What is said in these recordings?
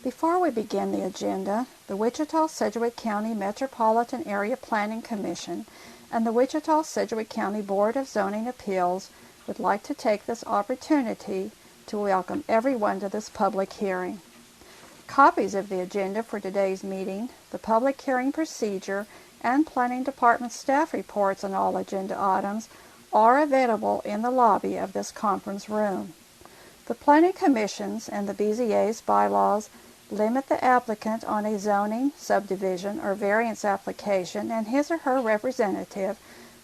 Before we begin the agenda, the Wichita-Sedgwick County Metropolitan Area Planning Commission and the Wichita-Sedgwick County Board of Zoning Appeals would like to take this opportunity to welcome everyone to this public hearing. Copies of the agenda for today's meeting, the public hearing procedure, and Planning Department staff reports on all agenda items are available in the lobby of this conference room. The Planning Commission's and the BZA's bylaws limit the applicant on a zoning, subdivision, or variance application and his or her representative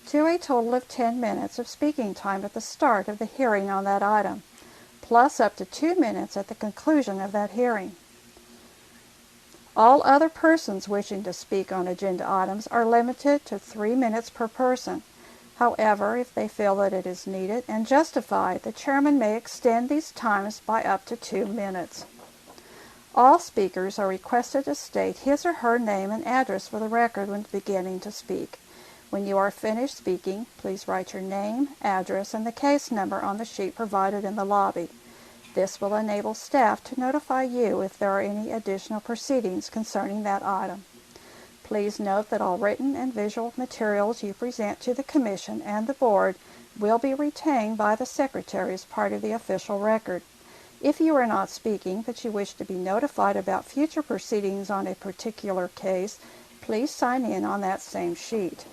to a total of 10 minutes of speaking time at the start of the hearing on that item, plus up to 2 minutes at the conclusion of that hearing. All other persons wishing to speak on agenda items are limited to 3 minutes per person. However, if they feel that it is needed and justified, the chairman may extend these times by up to 2 minutes. All speakers are requested to state his or her name and address for the record when beginning to speak. When you are finished speaking, please write your name, address, and the case number on the sheet provided in the lobby. This will enable staff to notify you if there are any additional proceedings concerning that item. Please note that all written and visual materials you present to the Commission and the Board will be retained by the Secretary as part of the official record. If you are not speaking but you wish to be notified about future proceedings on a particular case, please sign in on that same sheet.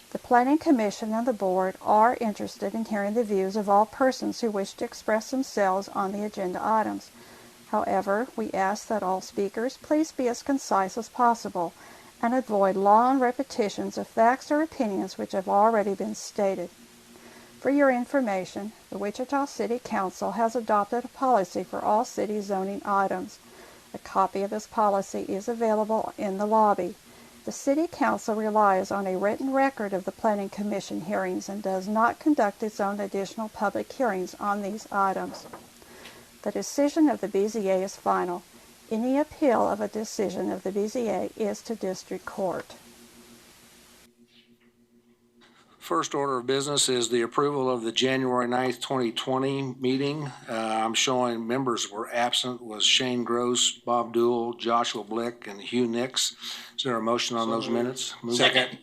The Planning Commission and the Board are interested in hearing the views of all persons who wish to express themselves on the agenda items. However, we ask that all speakers please be as concise as possible and avoid long repetitions of facts or opinions which have already been stated. For your information, the Wichita City Council has adopted a policy for all city zoning items. A copy of this policy is available in the lobby. The City Council relies on a written record of the Planning Commission hearings and does not conduct its own additional public hearings on these items. The decision of the BZA is final. Any appeal of a decision of the BZA is to district court. First order of business is the approval of the January 9th, 2020 meeting. I'm showing members were absent was Shane Gross, Bob Duell, Joshua Blick, and Hugh Nix. Is there a motion on those minutes? Second.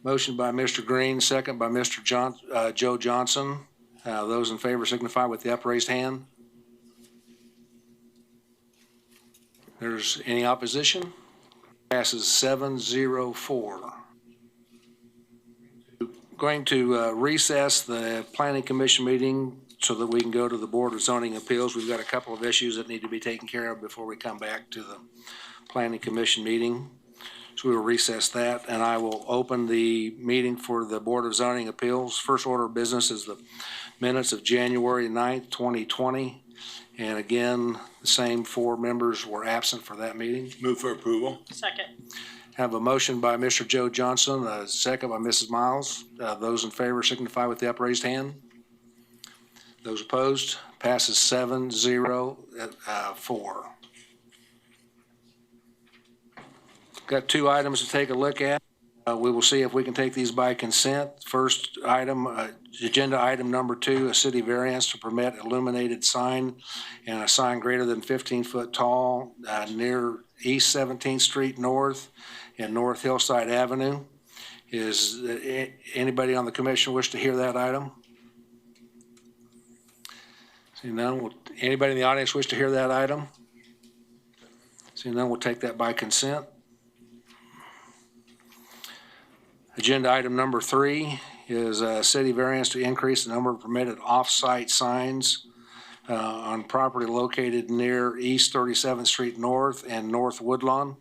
Motion by Mr. Green, second by Mr. Joe Johnson. Those in favor signify with the upraised hand. There's any opposition? Passes 7-0-4. Going to recess the Planning Commission meeting so that we can go to the Board of Zoning Appeals. We've got a couple of issues that need to be taken care of before we come back to the Planning Commission meeting. So we will recess that, and I will open the meeting for the Board of Zoning Appeals. First order of business is the minutes of January 9th, 2020. And again, the same 4 members were absent for that meeting. Move for approval. Second. Have a motion by Mr. Joe Johnson, a second by Mrs. Miles. Those in favor signify with the upraised hand. Those opposed, passes 7-0-4. Got 2 items to take a look at. We will see if we can take these by consent. First item, agenda item number 2, a city variance to permit illuminated sign and a sign greater than 15 foot tall near East 17th Street North and North Hillside Avenue. Is anybody on the commission wish to hear that item? Seeing none, anybody in the audience wish to hear that item? Seeing none, we'll take that by consent. Agenda item number 3 is a city variance to increase the number of permitted off-site signs on property located near East 37th Street North and North Woodlawn.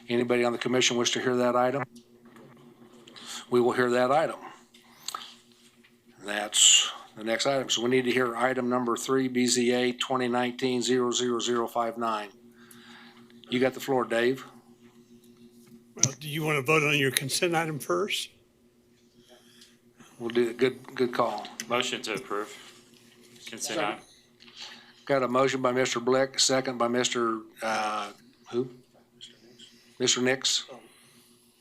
Anybody on the commission wish to hear that item? We will hear that item. That's the next item. So we need to hear item number 3, BZA 2019-00059. You got the floor, Dave. Well, do you want to vote on your consent item first? We'll do a good call. Motion to approve. Consent item. Got a motion by Mr. Blick, second by Mr. Who? Mr. Nix.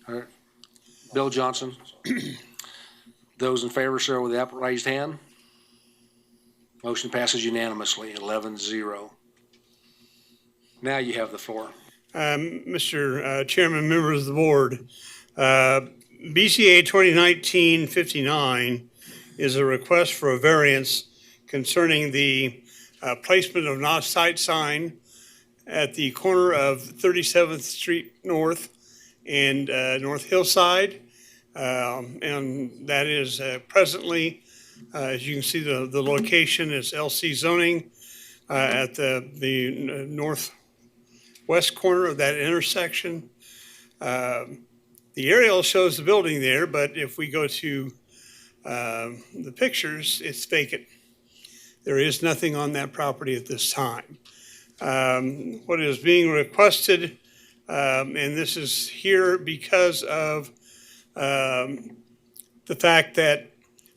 All right. Bill Johnson. Those in favor, show with the upraised hand. Motion passes unanimously, 11-0. Now you have the floor. Mr. Chairman, members of the board, BCA 2019-59 is a request for a variance concerning the placement of an off-site sign at the corner of 37th Street North and North Hillside. And that is presently, as you can see, the location is LC zoning at the northwest corner of that intersection. The aerial shows the building there, but if we go to the pictures, it's vacant. There is nothing on that property at this time. What is being requested, and this is here because of the fact that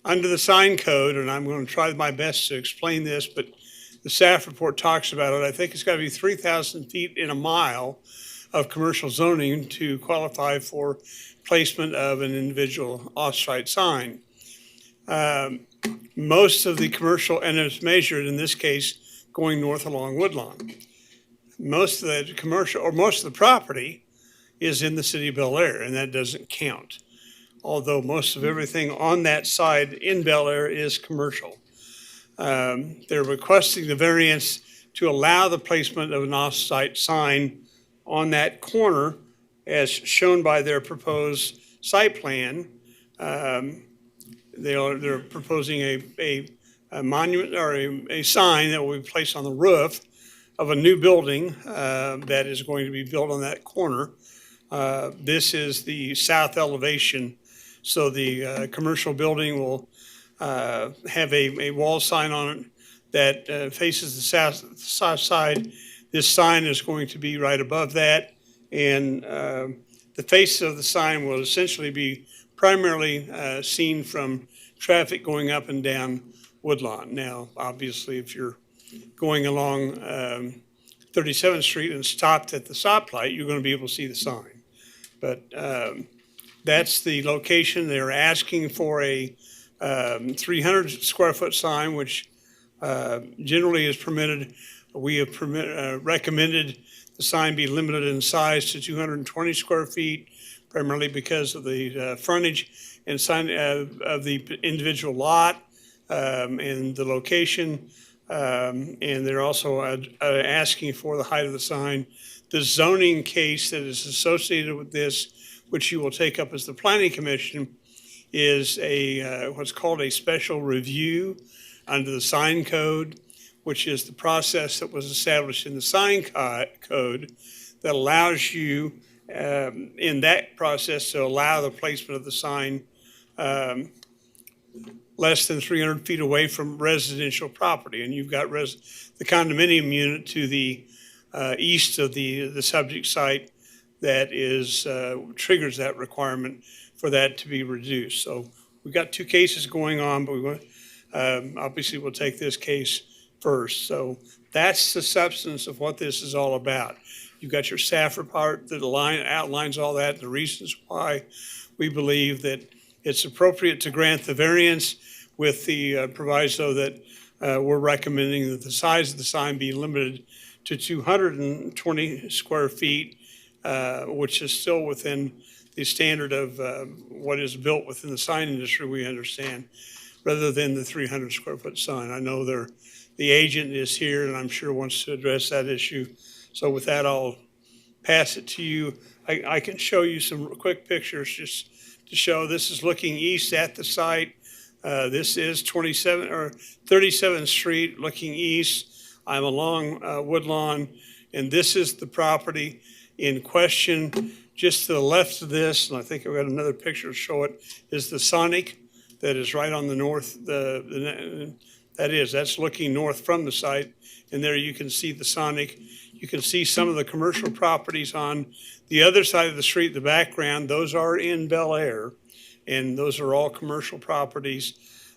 under the sign code, and I'm going to try my best to explain this, but the staff report talks about it. I think it's got to be 3,000 feet in a mile of commercial zoning to qualify for placement of an individual off-site sign. Most of the commercial, and it's measured in this case, going north along Woodlawn. Most of the commercial, or most of the property is in the city of Bel Air, and that doesn't count. Although most of everything on that side in Bel Air is commercial. They're requesting the variance to allow the placement of an off-site sign on that corner as shown by their proposed site plan. They're proposing a monument or a sign that will be placed on the roof of a new building that is going to be built on that corner. This is the south elevation. So the commercial building will have a wall sign on it that faces the south side. This sign is going to be right above that. And the face of the sign will essentially be primarily seen from traffic going up and down Woodlawn. Now, obviously, if you're going along 37th Street and stopped at the stoplight, you're going to be able to see the sign. But that's the location. They're asking for a 300 square foot sign, which generally is permitted. We have recommended the sign be limited in size to 220 square feet, primarily because of the frontage and sign of the individual lot and the location. And they're also asking for the height of the sign. The zoning case that is associated with this, which you will take up as the Planning Commission, is a what's called a special review under the sign code, which is the process that was established in the sign code that allows you in that process to allow the placement of the sign less than 300 feet away from residential property. And you've got the condominium unit to the east of the subject site that is triggers that requirement for that to be reduced. So we've got two cases going on, but we want obviously we'll take this case first. So that's the substance of what this is all about. You've got your staff report that outlines all that, the reasons why we believe that it's appropriate to grant the variance with the proviso that we're recommending that the size of the sign be limited to 220 square feet, which is still within the standard of what is built within the sign industry, we understand, rather than the 300 square foot sign. I know the agent is here and I'm sure wants to address that issue. So with that, I'll pass it to you. I can show you some quick pictures just to show this is looking east at the site. This is 37th Street looking east. I'm along Woodlawn, and this is the property in question. Just to the left of this, and I think I've got another picture to show it, is the Sonic that is right on the north. That's looking north from the site, and there you can see the Sonic. You can see some of the commercial properties on the other side of the street, the background. Those are in Bel Air, and those are all commercial properties.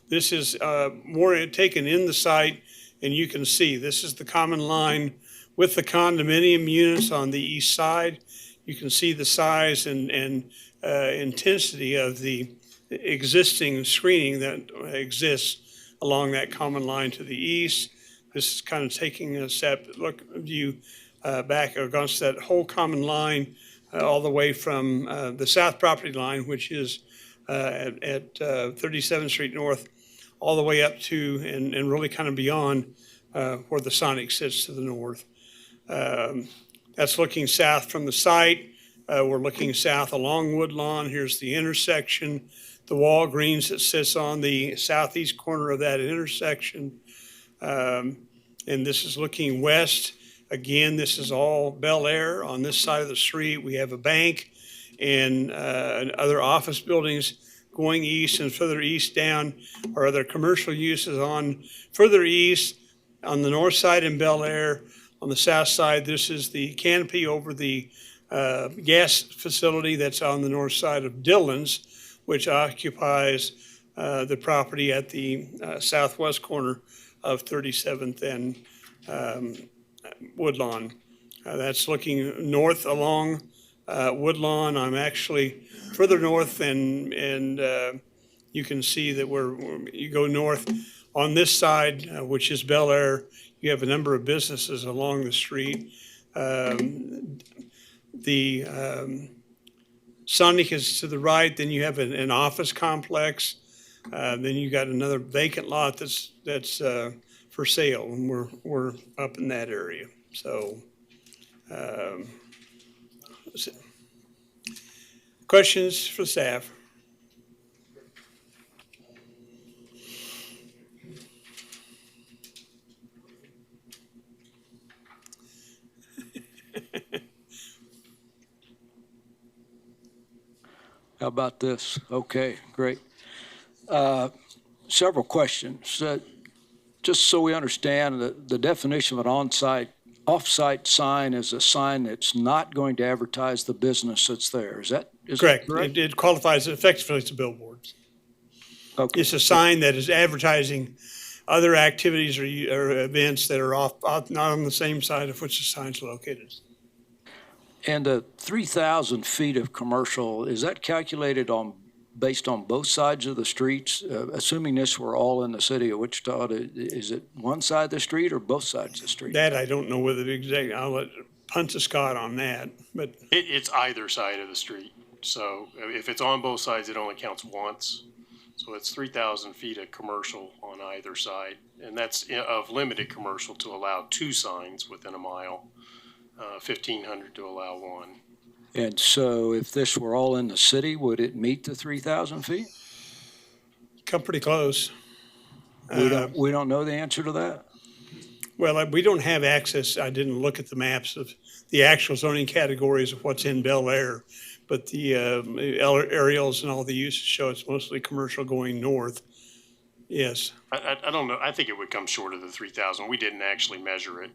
This is more taken in the site, and you can see this is the common line with the condominium units on the east side. You can see the size and intensity of the existing screening that exists along that common line to the east. This is kind of taking a step view back against that whole common line, all the way from the south property line, which is at 37th Street North, all the way up to and really kind of beyond where the Sonic sits to the north. That's looking south from the site. We're looking south along Woodlawn. Here's the intersection, the Walgreens that sits on the southeast corner of that intersection. And this is looking west. Again, this is all Bel Air. On this side of the street, we have a bank and other office buildings. Going east and further east down are other commercial uses on further east on the north side in Bel Air. On the south side, this is the canopy over the gas facility that's on the north side of Dillon's, which occupies the property at the southwest corner of 37th and Woodlawn. That's looking north along Woodlawn. I'm actually further north and you can see that you go north on this side, which is Bel Air. You have a number of businesses along the street. The Sonic is to the right. Then you have an office complex. Then you got another vacant lot that's for sale, and we're up in that area. So, questions for staff? How about this? Okay, great. Several questions. Just so we understand, the definition of an off-site sign is a sign that's not going to advertise the business that's there. Is that Correct. correct? It qualifies effectively as a billboard. Okay. It's a sign that is advertising other activities or events that are not on the same side of which the sign's located. And the 3,000 feet of commercial, is that calculated based on both sides of the streets? Assuming this were all in the city of Wichita, is it one side of the street or both sides of the street? That I don't know whether exactly. I'll let punt to Scott on that. But It's either side of the street. So if it's on both sides, it only counts once. So it's 3,000 feet of commercial on either side. And that's of limited commercial to allow 2 signs within a mile, 1,500 to allow 1. And so if this were all in the city, would it meet the 3,000 feet? come pretty close. We don't know the answer to that? Well, we don't have access. I didn't look at the maps of the actual zoning categories of what's in Bel Air, but the aerials and all the uses show it's mostly commercial going north. Yes. I don't know. I think it would come short of the 3,000. We didn't actually measure it,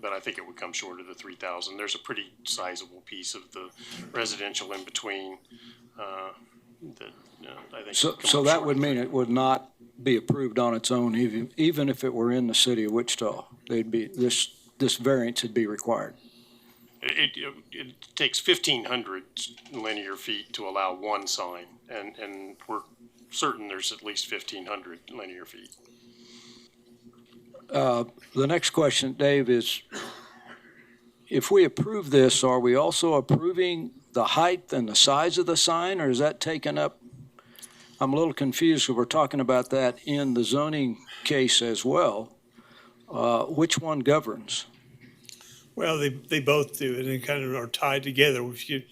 but I think it would come short of the 3,000. There's a pretty sizable piece of the residential in between. I think So that would mean it would not be approved on its own, even if it were in the city of Wichita. This variance would be required. It takes 1,500 linear feet to allow 1 sign, and we're certain there's at least 1,500 linear feet. The next question, Dave, is if we approve this, are we also approving the height and the size of the sign, or is that taken up? I'm a little confused because we're talking about that in the zoning case as well. Which one governs? Well, they both do, and they kind of are tied together. If you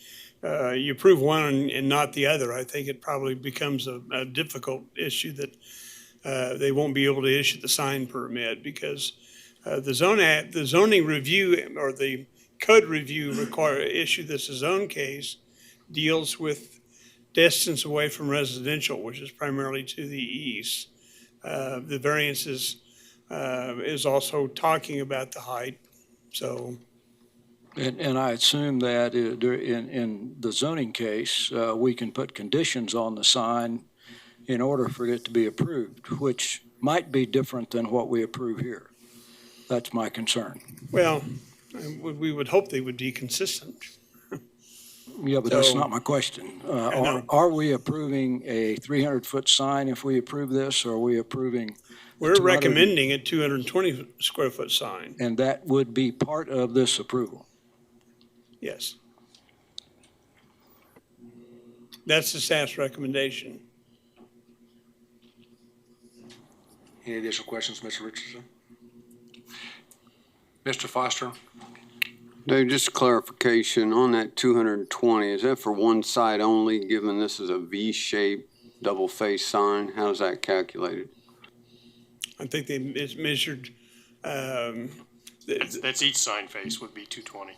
approve one and not the other, I think it probably becomes a difficult issue that they won't be able to issue the sign permit because the zoning review or the code review issue that's a zone case deals with distance away from residential, which is primarily to the east. The variance is also talking about the height. So, And I assume that in the zoning case, we can put conditions on the sign in order for it to be approved, which might be different than what we approve here. That's my concern. well, we would hope they would be consistent. Yeah, but that's So- not my question. know. Are we approving a 300-foot sign if we approve this, or are we approving We're 200 recommending a 220 square foot sign. And that would be part of this approval. Yes. That's the staff's recommendation. Any additional questions, Mr. Richardson? Mr. Foster? Dave, just clarification on that 220, is that for one side only, given this is a V-shaped double-face sign? How is that calculated? I think it's measured, That's each sign face would be 220.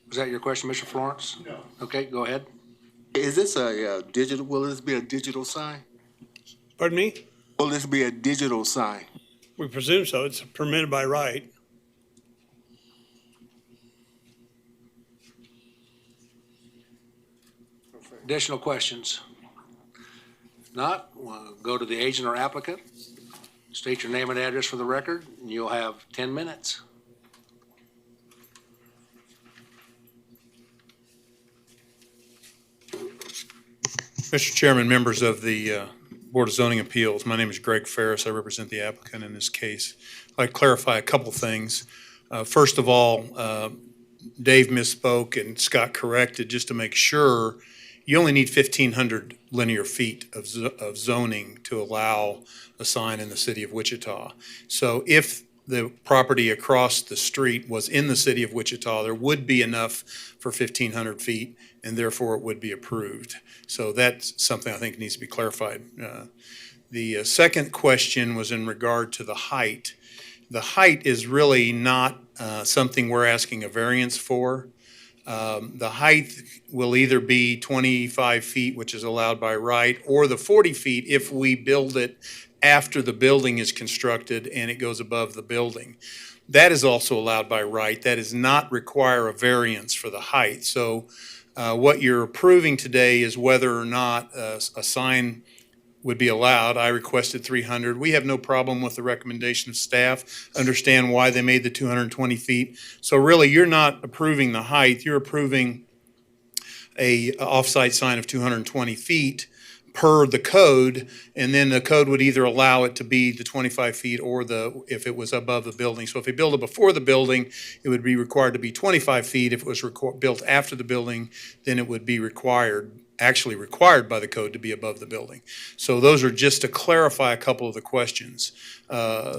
Was that your question, Mr. Florence? No. Okay, go ahead. Is this a digital, will this be a digital sign? pardon me? Will this be a digital sign? We presume so. It's permitted by right. Additional questions? If not, we'll go to the agent or applicant. State your name and address for the record, and you'll have 10 minutes. Mr. Chairman, members of the Board of Zoning Appeals, my name is Greg Ferris. I represent the applicant in this case. I'd like to clarify a couple things. First of all, Dave misspoke and Scott corrected just to make sure you only need 1,500 linear feet of zoning to allow a sign in the city of Wichita. So if the property across the street was in the city of Wichita, there would be enough for 1,500 feet, and therefore it would be approved. So that's something I think needs to be clarified. The second question was in regard to the height. The height is really not something we're asking a variance for. The height will either be 25 feet, which is allowed by right, or the 40 feet if we build it after the building is constructed and it goes above the building. That is also allowed by right. That does not require a variance for the height. So what you're approving today is whether or not a sign would be allowed. I requested 300. We have no problem with the recommendation of staff. Understand why they made the 220 feet. So really, you're not approving the height. You're approving a off-site sign of 220 feet per the code, and then the code would either allow it to be the 25 feet or if it was above the building. So if you build it before the building, it would be required to be 25 feet. If it was built after the building, then it would be actually required by the code to be above the building. So those are just to clarify a couple of the questions. Mr.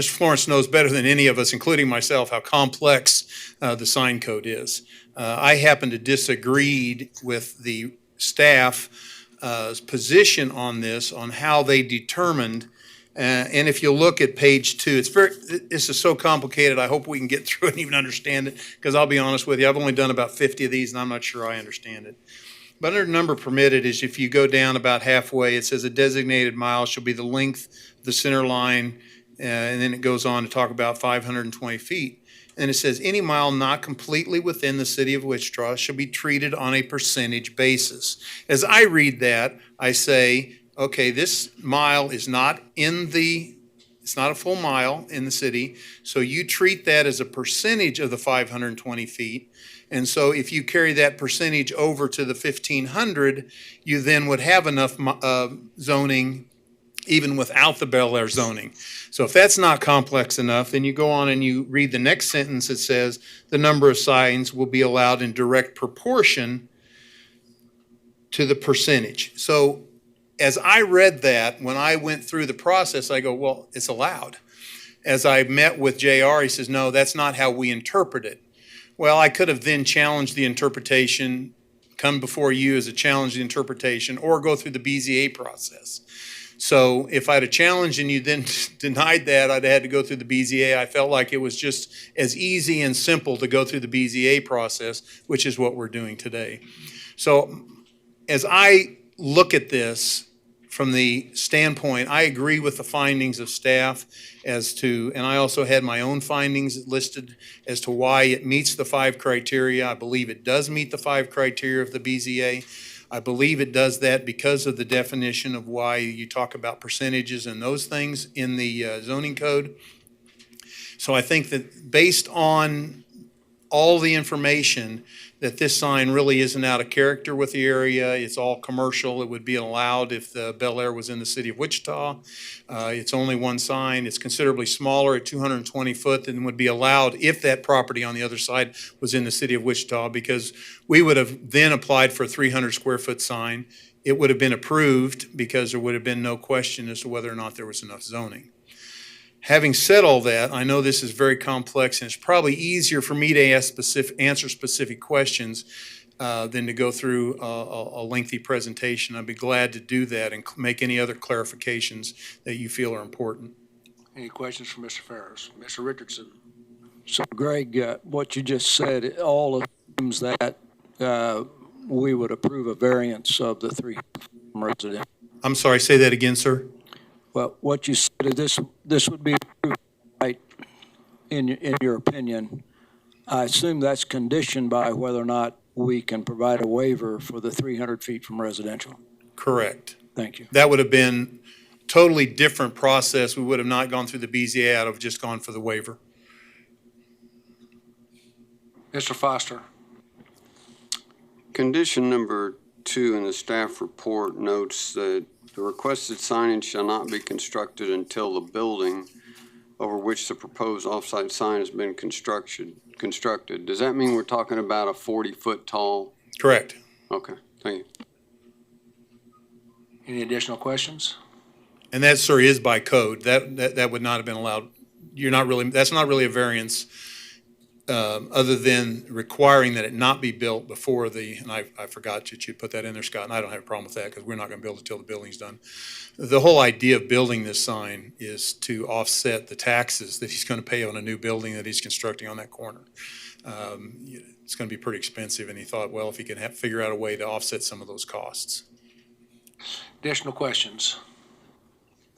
Florence knows better than any of us, including myself, how complex the sign code is. I happen to disagree with the staff's position on this, on how they determined. And if you look at page 2, this is so complicated. I hope we can get through it and even understand it, because I'll be honest with you, I've only done about 50 of these and I'm not sure I understand it. But under number permitted is if you go down about halfway, it says a designated mile shall be the length of the center line, and then it goes on to talk about 520 feet. And it says any mile not completely within the city of Wichita shall be treated on a percentage basis. As I read that, I say, okay, this mile is not it's not a full mile in the city, so you treat that as a percentage of the 520 feet. And so if you carry that percentage over to the 1,500, you then would have enough zoning even without the Bel Air zoning. So if that's not complex enough, then you go on and you read the next sentence. It says the number of signs will be allowed in direct proportion to the percentage. So as I read that, when I went through the process, I go, well, it's allowed. As I met with JR, he says, no, that's not how we interpret it. Well, I could have then challenged the interpretation, come before you as a challenge the interpretation, or go through the BZA process. So if I'd have challenged and you then denied that, I'd have had to go through the BZA. I felt like it was just as easy and simple to go through the BZA process, which is what we're doing today. So as I look at this from the standpoint, I agree with the findings of staff and I also had my own findings listed as to why it meets the 5 criteria. I believe it does meet the 5 criteria of the BZA. I believe it does that because of the definition of why you talk about percentages and those things in the zoning code. So I think that based on all the information that this sign really isn't out of character with the area. It's all commercial. It would be allowed if the Bel Air was in the city of Wichita. It's only one sign. It's considerably smaller at 220 foot than would be allowed if that property on the other side was in the city of Wichita, because we would have then applied for a 300 square foot sign. It would have been approved because there would have been no question as to whether or not there was enough zoning. Having said all that, I know this is very complex, and it's probably easier for me to answer specific questions than to go through a lengthy presentation. I'd be glad to do that and make any other clarifications that you feel are important. Any questions for Mr. Ferris? Mr. Richardson? So Greg, what you just said, it all assumes that we would approve a variance of the 3 residential. I'm sorry, say that again, sir. Well, what you said, this would be approved, right, in your opinion. I assume that's conditioned by whether or not we can provide a waiver for the 300 feet from residential. Correct. Thank you. That would have been totally different process. We would have not gone through the BZA. I'd have just gone for the waiver. Mr. Foster? Condition number 2 in the staff report notes that the requested signage shall not be constructed until the building over which the proposed off-site sign has been constructed. Does that mean we're talking about a 40-foot tall? Correct. Okay, thank you. Any additional questions? And that, sir, is by code. That would not have been allowed. That's not really a variance, other than requiring that it not be built before and I forgot that you put that in there, Scott, and I don't have a problem with that because we're not going to build it till the building's done. The whole idea of building this sign is to offset the taxes that he's going to pay on a new building that he's constructing on that corner. It's going to be pretty expensive, and he thought, well, if he can figure out a way to offset some of those costs. Additional questions?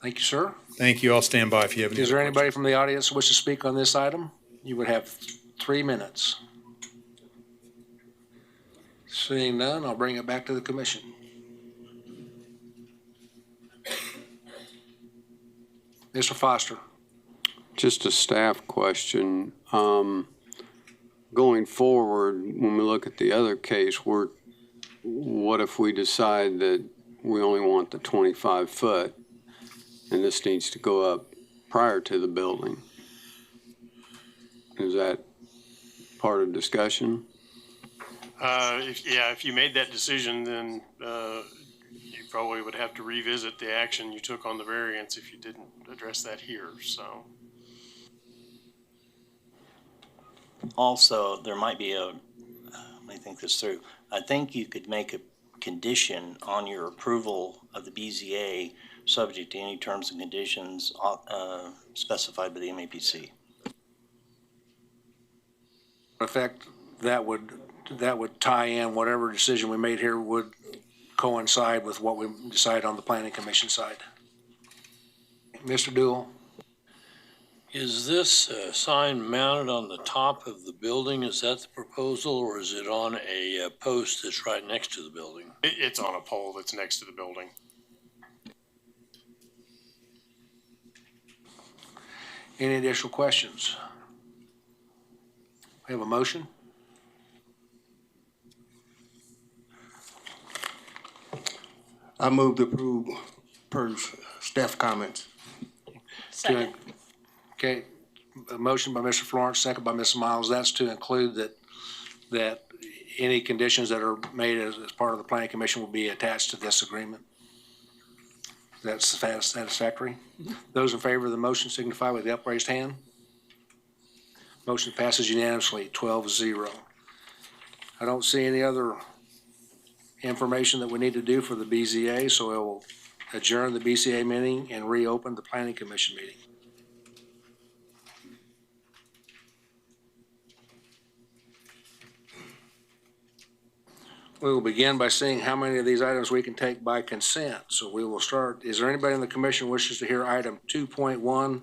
Thank you, sir. Thank you. I'll stand by if you have any. Is there other anybody questions. from the audience who wishes to speak on this item? You would have 3 minutes. Seeing none, I'll bring it back to the commission. Mr. Foster? Just a staff question. Going forward, when we look at the other case, what if we decide that we only want the 25 foot and this needs to go up prior to the building? Is that part of discussion? If you made that decision, then you probably would have to revisit the action you took on the variance if you didn't address that here, so. Also, there might be let me think this through. I think you could make a condition on your approval of the BZA subject to any terms and conditions specified by the MAPC. In effect, that would tie in whatever decision we made here would coincide with what we decide on the planning commission side. Mr. Dool? Is this sign mounted on the top of the building? Is that the proposal, or is it on a post that's right next to the building? It's on a pole that's next to the building. Any additional questions? We have a motion? I move to approve per staff comments. Second. Okay, a motion by Mr. Florence, second by Mrs. Miles. That's to include that any conditions that are made as part of the planning commission will be attached to this agreement. That's satisfactory. Those in favor of the motion signify with the upraised hand. Motion passes unanimously, 12-0. I don't see any other information that we need to do for the BZA, so I will adjourn the BZA meeting and reopen the planning commission meeting. We will begin by seeing how many of these items we can take by consent. So we will start. Is there anybody in the commission who wishes to hear item 2.1,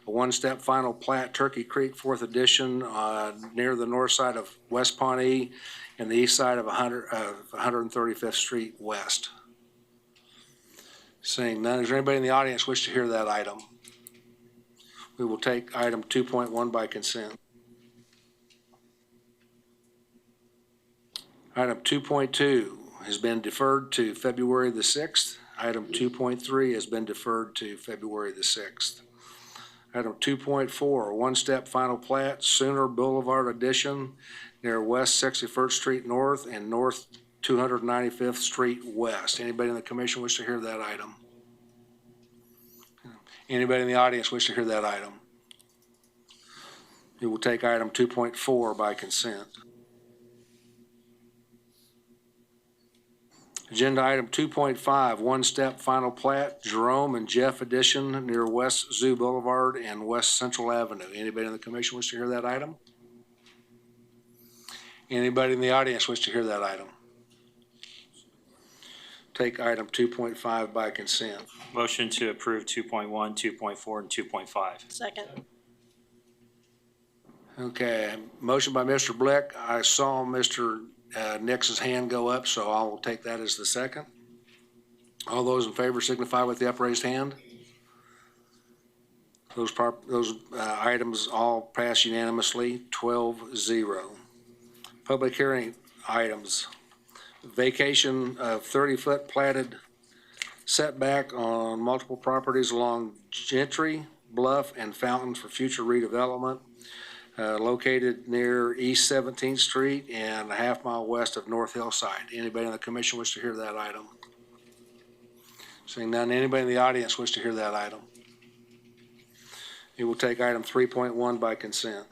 a one-step final plat, Turkey Creek, 4th edition, near the north side of West Pawnee and the east side of 135th Street West? Seeing none, is there anybody in the audience wish to hear that item? We will take item 2.1 by consent. Item 2.2 has been deferred to February the 6th. Item 2.3 has been deferred to February the 6th. Item 2.4, one-step final plat, Sooner Boulevard addition near West 61st Street North and North 295th Street West. Anybody in the commission wish to hear that item? Anybody in the audience wish to hear that item? We will take item 2.4 by consent. Agenda item 2.5, one-step final plat, Jerome and Jeff addition near West Zoo Boulevard and West Central Avenue. Anybody in the commission wish to hear that item? Anybody in the audience wish to hear that item? Take item 2.5 by consent. Motion to approve 2.1, 2.4, and 2.5. Second. Okay, motion by Mr. Blick. I saw Mr. Nix's hand go up, so I will take that as the second. All those in favor signify with the upraised hand. Those items all pass unanimously, 12-0. Public hearing items. Vacation of 30-foot platted setback on multiple properties along Gentry, Bluff, and Fountain for future redevelopment. Located near East 17th Street and a half-mile west of North Hillside. Anybody in the commission wish to hear that item? Seeing none, anybody in the audience wish to hear that item? We will take item 3.1 by consent.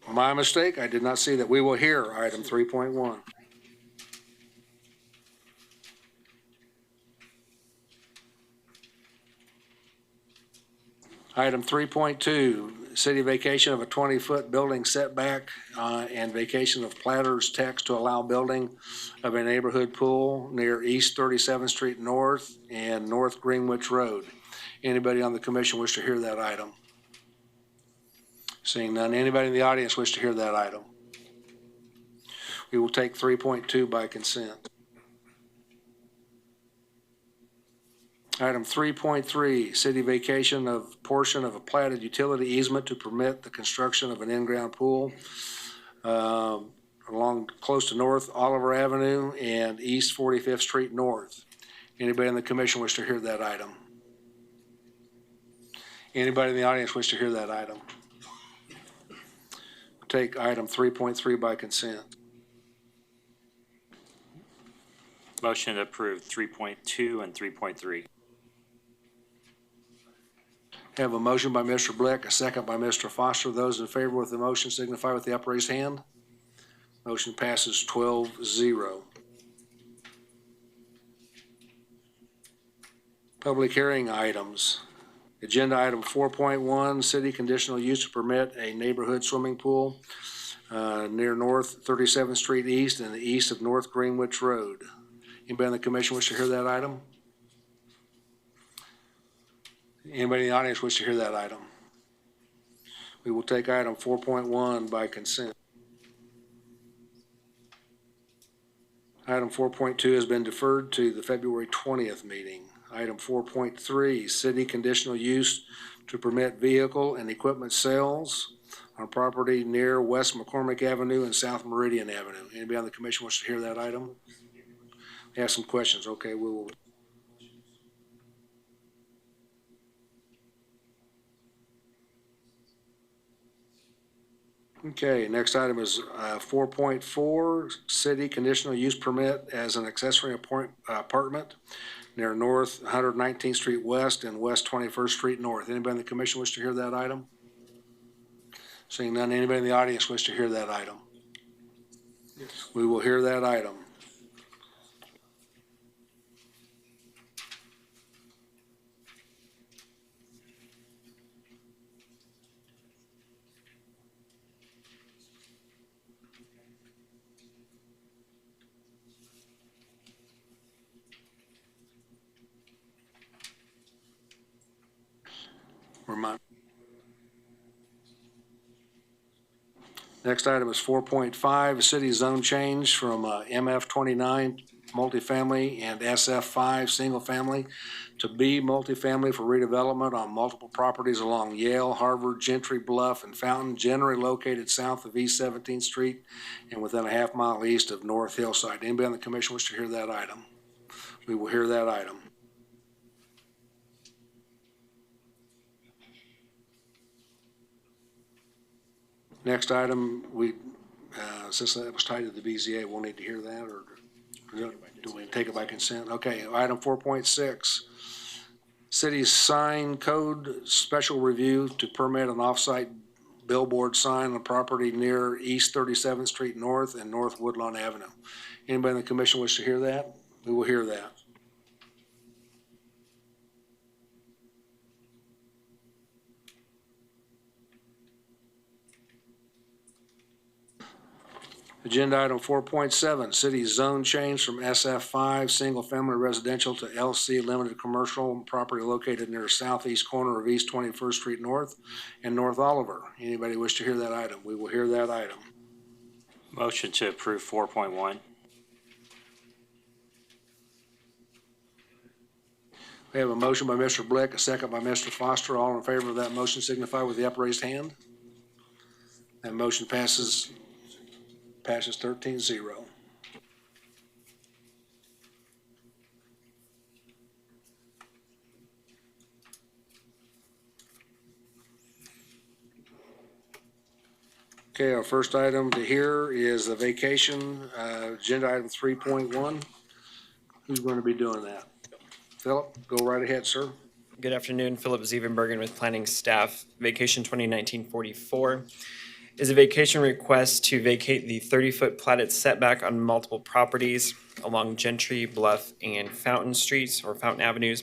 My mistake, I did not see that. We will hear item 3.1. Item 3.2, city vacation of a 20-foot building setback and vacation of platter's text to allow building of a neighborhood pool near East 37th Street North and North Greenwich Road. Anybody on the commission wish to hear that item? Seeing none, anybody in the audience wish to hear that item? We will take 3.2 by consent. Item 3.3, city vacation of portion of a platted utility easement to permit the construction of an in-ground pool along close to North Oliver Avenue and East 45th Street North. Anybody in the commission wish to hear that item? Anybody in the audience wish to hear that item? Take item 3.3 by consent. Motion to approve 3.2 and 3.3. Have a motion by Mr. Blick, a second by Mr. Foster. Those in favor with the motion signify with the upraised hand. Motion passes 12-0. Public hearing items. Agenda item 4.1, city conditional use to permit a neighborhood swimming pool near North 37th Street East and the east of North Greenwich Road. Anybody in the commission wish to hear that item? Anybody in the audience wish to hear that item? We will take item 4.1 by consent. Item 4.2 has been deferred to the February 20th meeting. Item 4.3, city conditional use to permit vehicle and equipment sales on property near West McCormick Avenue and South Meridian Avenue. Anybody on the commission wish to hear that item? We have some questions. Okay, we will. Okay, next item is 4.4, city conditional use permit as an accessory apartment near North 119th Street West and West 21st Street North. Anybody in the commission wish to hear that item? Seeing none, anybody in the audience wish to hear that item? Yes. We will hear that item. Next item is 4.5, city zone change from MF 29 multifamily and SF5 single family to B multifamily for redevelopment on multiple properties along Yale, Harvard, Gentry, Bluff, and Fountain, generally located south of East 17th Street and within a half-mile east of North Hillside. Anybody on the commission wish to hear that item? We will hear that item. Next item, since that was tied to the BZA, we'll need to hear that, or do we take it by consent? Okay, item 4.6. City's sign code special review to permit an off-site billboard sign on property near East 37th Street North and North Woodlawn Avenue. Anybody in the commission wish to hear that? We will hear that. Agenda item 4.7, city zone change from SF5 single-family residential to LC limited commercial property located near southeast corner of East 21st Street North and North Oliver. Anybody wish to hear that item? We will hear that item. Motion to approve 4.1. We have a motion by Mr. Blick, a second by Mr. Foster. All in favor of that motion signify with the upraised hand. That motion passes 13-0. Okay, our first item to hear is the vacation, agenda item 3.1. Who's going to be doing that? Philip, go right ahead, sir. Good afternoon, Philip Zievenbergen with planning staff. Vacation 2019-44 is a vacation request to vacate the 30-foot platted setback on multiple properties along Gentry, Bluff, and Fountain Streets or Fountain Avenues.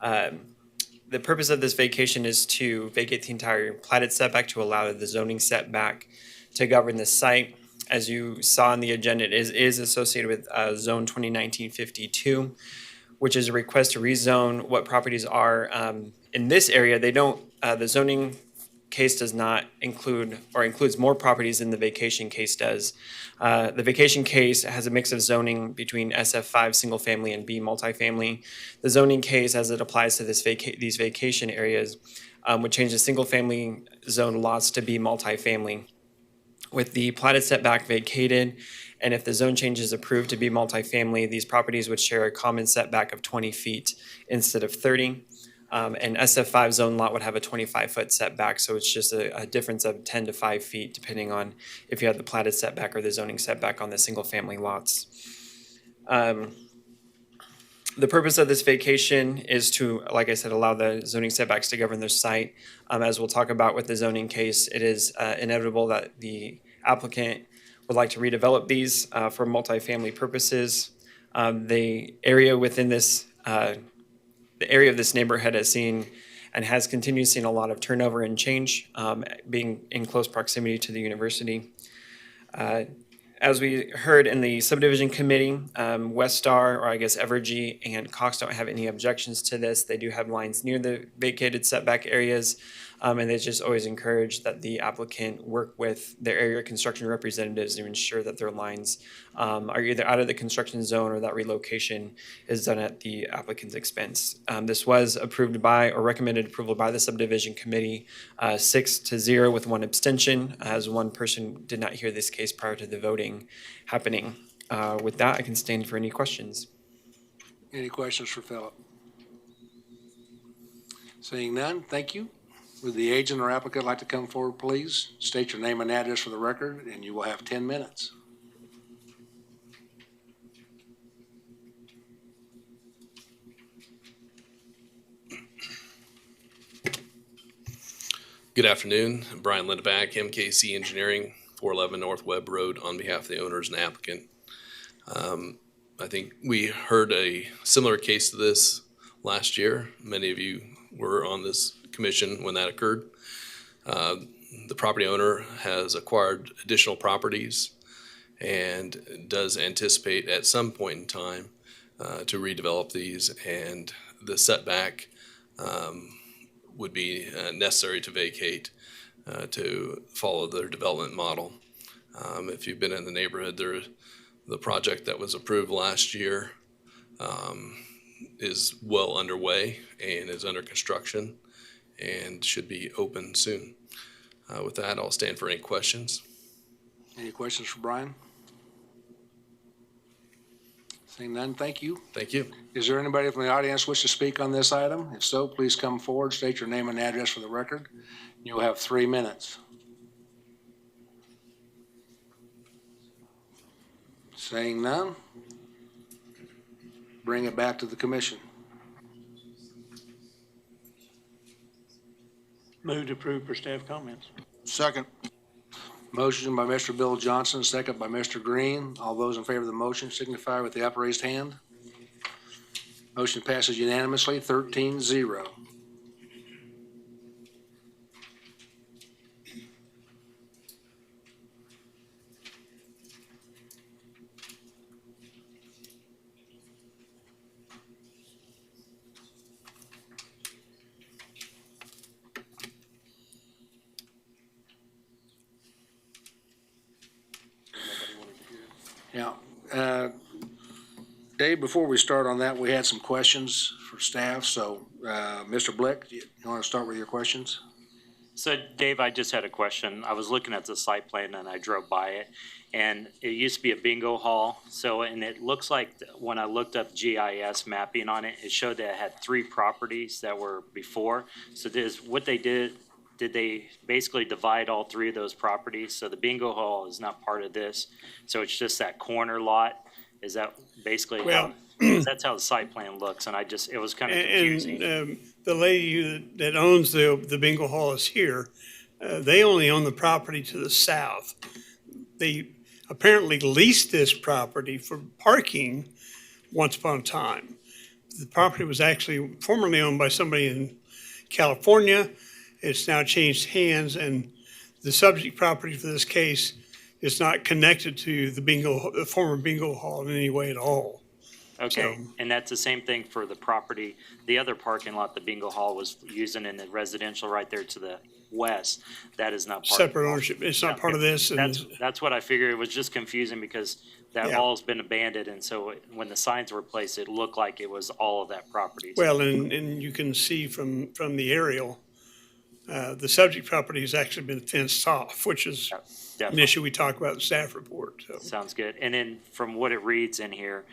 The purpose of this vacation is to vacate the entire platted setback to allow the zoning setback to govern the site. As you saw in the agenda, it is associated with Zone 2019-52, which is a request to rezone what properties are in this area. They don't, the zoning case does not include or includes more properties than the vacation case does. The vacation case has a mix of zoning between SF5 single family and B multifamily. The zoning case, as it applies to these vacation areas, would change the single family zone lots to be multifamily. With the platted setback vacated, and if the zone change is approved to be multifamily, these properties would share a common setback of 20 feet instead of 30. An SF5 zone lot would have a 25-foot setback, so it's just a difference of 10 to 5 feet, depending on if you have the platted setback or the zoning setback on the single-family lots. The purpose of this vacation is to, like I said, allow the zoning setbacks to govern the site. As we'll talk about with the zoning case, it is inevitable that the applicant would like to redevelop these for multifamily purposes. The area within this the area of this neighborhood has seen and has continued seeing a lot of turnover and change, being in close proximity to the university. As we heard in the subdivision committee, Westar, or I guess Evergy, and Cox don't have any objections to this. They do have lines near the vacated setback areas, and they just always encourage that the applicant work with their area construction representatives to ensure that their lines are either out of the construction zone or that relocation is done at the applicant's expense. This was approved by or recommended approval by the subdivision committee 6-0 with one abstention, as one person did not hear this case prior to the voting happening. With that, I can stand for any questions. Any questions for Philip? Seeing none, thank you. Would the agent or applicant like to come forward, please? State your name and address for the record, and you will have 10 minutes. Good afternoon. I'm Brian Lindeback, MKC Engineering, 411 North Webb Road, on behalf of the owners and applicant. I think we heard a similar case to this last year. Many of you were on this commission when that occurred. The property owner has acquired additional properties and does anticipate at some point in time to redevelop these, and the setback would be necessary to vacate to follow their development model. If you've been in the neighborhood, The project that was approved last year is well underway and is under construction and should be open soon. With that, I'll stand for any questions. Any questions for Brian? Seeing none, thank you. Thank you. Is there anybody from the audience wish to speak on this item? If so, please come forward, state your name and address for the record. You'll have 3 minutes. Saying none, bring it back to the commission. Move to approve per staff comments. Second. Motion by Mr. Bill Johnson, second by Mr. Green. All those in favor of the motion signify with the upraised hand. Motion passes unanimously, 13-0. Yeah. Dave, before we start on that, we had some questions for staff. So, Mr. Blick, you want to start with your questions? So Dave, I just had a question. I was looking at the site plan and I drove by it, and it used to be a bingo hall. So, and it looks like when I looked up GIS mapping on it, it showed that it had 3 properties that were before. So what they did they basically divide all 3 of those properties? So the bingo hall is not part of this. So it's just that corner lot. Is that basically that's how the site plan looks? And it was kind of confusing. And the lady that owns the bingo hall is here. They only own the property to the south. They apparently leased this property for parking once upon a time. The property was actually formerly owned by somebody in California. It's now changed hands, and the subject property for this case is not connected to the former bingo hall in any way at all. Okay, and that's the same thing for the property, the other parking lot the bingo hall was using in the residential right there to the west. That is not part Separate of ownership. It's not part of this. That's what I figured. It was just confusing because that hall's been abandoned, and so when the signs were placed, it looked like it was all of that property. Well, and you can see from the aerial, the subject property has actually been fenced off, which is an issue we talk about in the staff report. So. Sounds good. And then from what it reads in here,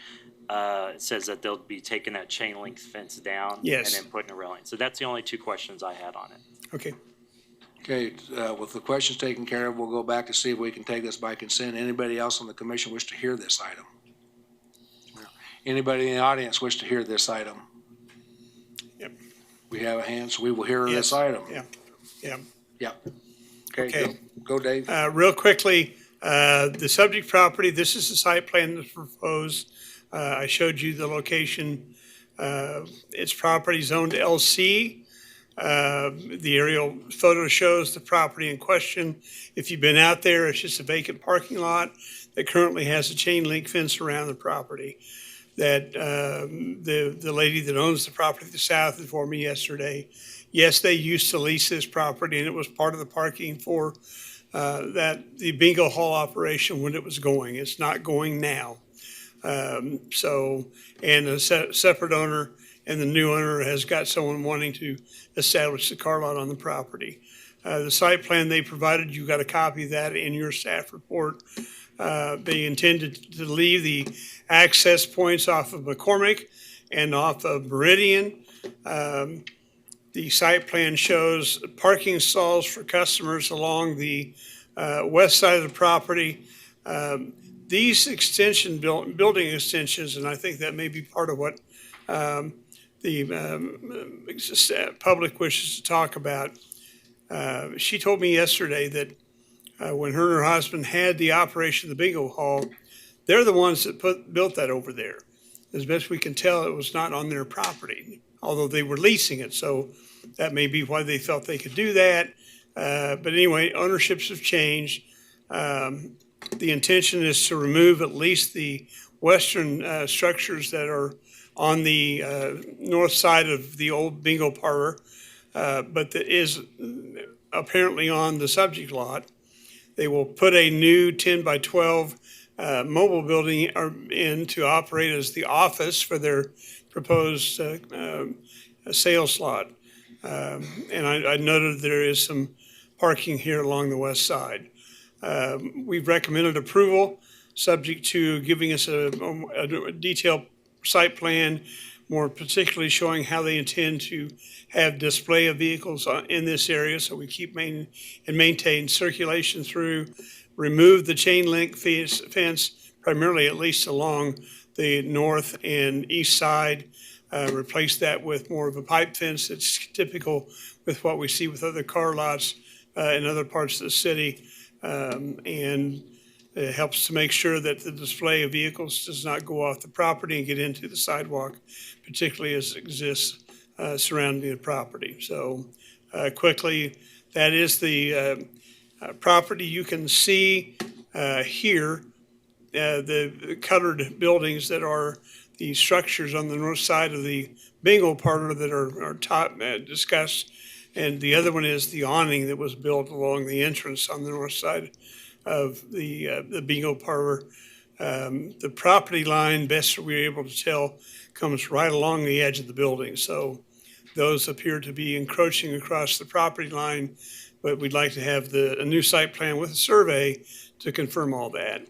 it says that they'll be taking that chain link fence down. Yes. And then putting a railing. So that's the only 2 questions I had on it. Okay. Okay, with the questions taken care of, we'll go back to see if we can take this by consent. Anybody else on the commission wish to hear this item? Anybody in the audience wish to hear this item? Yep. We have a hand, so we will hear this item. Yeah. Yep. Okay. Go Dave. Real quickly, the subject property, this is the site plan that's proposed. I showed you the location. It's property zoned LC. The aerial photo shows the property in question. If you've been out there, it's just a vacant parking lot that currently has a chain link fence around the property. That the lady that owns the property to the south informed me yesterday. Yes, they used to lease this property, and it was part of the parking for the bingo hall operation when it was going. It's not going now. And a separate owner, and the new owner has got someone wanting to establish the car lot on the property. The site plan they provided, you got a copy of that in your staff report. They intended to leave the access points off of McCormick and off of Meridian. The site plan shows parking stalls for customers along the west side of the property. These building extensions, and I think that may be part of what the public wishes to talk about. She told me yesterday that when her and her husband had the operation of the bingo hall, they're the ones that built that over there. As best we can tell, it was not on their property, although they were leasing it. So that may be why they felt they could do that. But anyway, ownerships have changed. The intention is to remove at least the western structures that are on the north side of the old bingo parlor, but that is apparently on the subject lot. They will put a new 10 by 12 mobile building are in to operate as the office for their proposed sales slot. And I noted there is some parking here along the west side. We've recommended approval, subject to giving us a detailed site plan, more particularly showing how they intend to have display of vehicles in this area, so we keep and maintain circulation through, remove the chain link fence, primarily at least along the north and east side, replace that with more of a pipe fence that's typical with what we see with other car lots in other parts of the city. And it helps to make sure that the display of vehicles does not go off the property and get into the sidewalk, particularly as it exists surrounding the property. So quickly, that is the property. You can see here the colored buildings that are the structures on the north side of the bingo parlor that are discussed. And the other one is the awning that was built along the entrance on the north side of the bingo parlor. The property line, best we're able to tell, comes right along the edge of the building. So those appear to be encroaching across the property line, but we'd like to have a new site plan with a survey to confirm all that.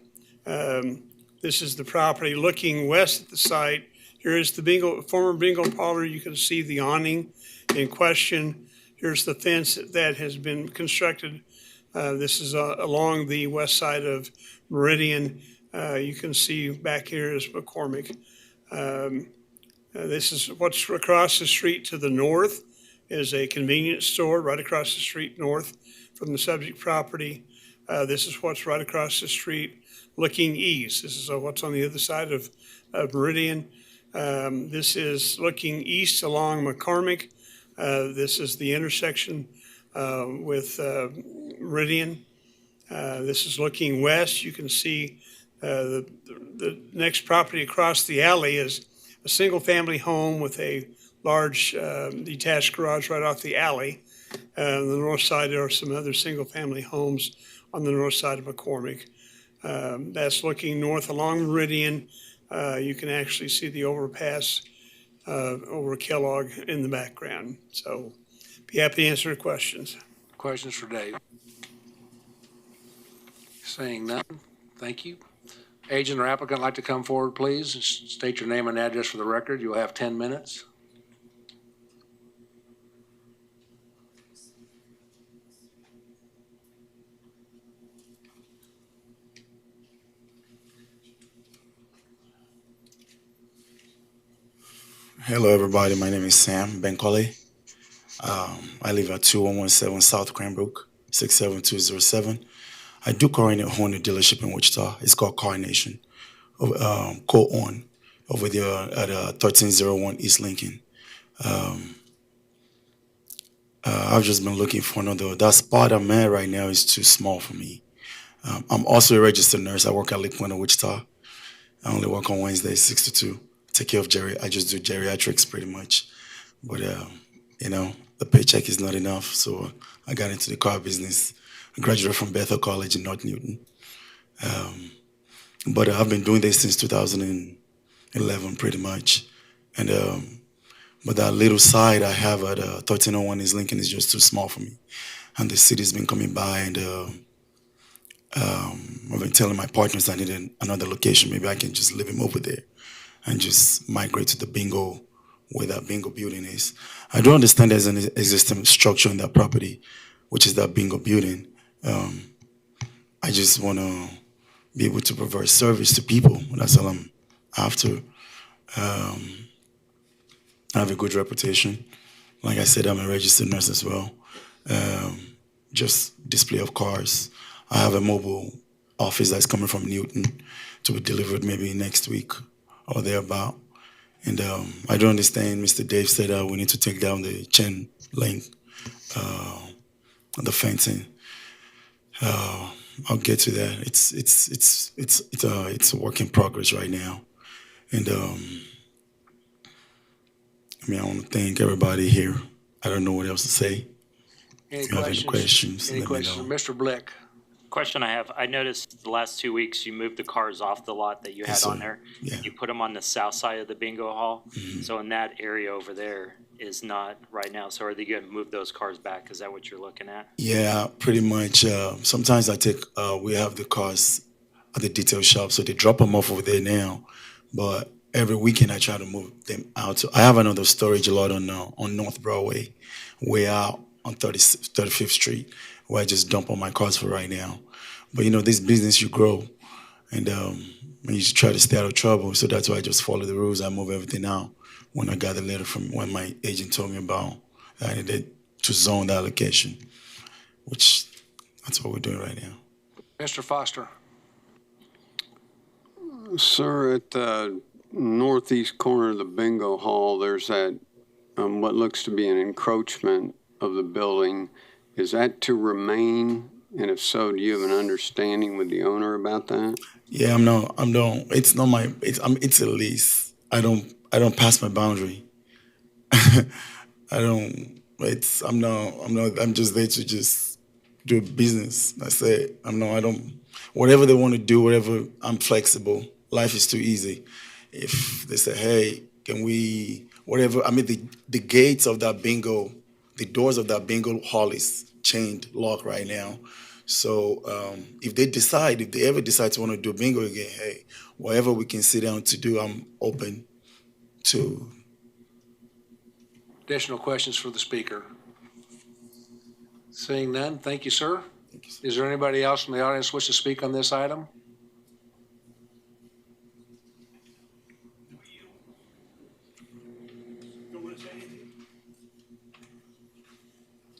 This is the property looking west at the site. Here is the former bingo parlor. You can see the awning in question. Here's the fence that has been constructed. This is along the west side of Meridian. You can see back here is McCormick. This is what's across the street to the north is a convenience store right across the street north from the subject property. This is what's right across the street looking east. This is what's on the other side of Meridian. This is looking east along McCormick. This is the intersection with Meridian. This is looking west. You can see the next property across the alley is a single-family home with a large detached garage right off the alley. On the north side, there are some other single-family homes on the north side of McCormick. That's looking north along Meridian. You can actually see the overpass over Kellogg in the background. So be happy to answer your questions. Questions for Dave? Saying none, thank you. Agent or applicant like to come forward, please, and state your name and address for the record. You'll have 10 minutes. Hello, everybody. My name is Sam Benkole. I live at 2117 South Cranbrook, 67207. I do currently own a dealership in Wichita. It's called Car Nation, co-owned over there at 1301 East Lincoln. I've just been looking for another. That spot I'm at right now is too small for me. I'm also a registered nurse. I work at Lake Point, Wichita. I only work on Wednesdays, 6 to 2. Take care of I just do geriatrics pretty much. But, the paycheck is not enough, so I got into the car business. I graduated from Bethel College in North Newton. But I've been doing this since 2011 pretty much. And but that little site I have at 1301 East Lincoln is just too small for me. And the city's been coming by, and I've been telling my partners I need another location. Maybe I can just leave him over there and just migrate to the bingo, where that bingo building is. I do understand there's an existing structure in that property, which is that bingo building. I just want to be able to provide service to people. That's all I'm after. I have a good reputation. Like I said, I'm a registered nurse as well. Just display of cars. I have a mobile office that's coming from Newton to be delivered maybe next week or thereabout. And I do understand Mr. Dave said we need to take down the chain link, the fencing. I'll get to that. It's a work in progress right now. And I want to thank everybody here. I don't know what else to say. Any If you have any questions, Any let me questions? know. Mr. Blick, Question I have, I noticed the last 2 weeks you moved the cars off the lot that you had Yes, on sir. there. Yeah. You put them on the south side of the bingo hall. Mm-hmm. So in that area over there is not right now. So are they going to move those cars back? Is that what you're looking at? Yeah, pretty much. Sometimes we have the cars at the detail shop, so they drop them off over there now. But every weekend I try to move them out. So I have another storage lot on North Broadway, way out on 35th Street, where I just dump all my cars for right now. But this business, you grow, and you just try to stay out of trouble. So that's why I just follow the rules. I move everything out. When I got the letter from when my agent told me about, I needed to zone that location, which that's what we're doing right now. Mr. Foster? Sir, at the northeast corner of the bingo hall, there's that, what looks to be an encroachment of the building. Is that to remain? And if so, do you have an understanding with the owner about that? Yeah, it's not my, it's a lease. I don't pass my boundary. I'm just there to just do business. That's it. Whatever they want to do, whatever, I'm flexible. Life is too easy. If they say, hey, can we, whatever, the gates of that bingo, the doors of that bingo hall is chained lock right now. So if they ever decide to want to do bingo again, hey, whatever we can sit down to do, I'm open to. Additional questions for the speaker? Seeing none, thank you, sir. Is there anybody else in the audience wish to speak on this item? Don't want to say anything?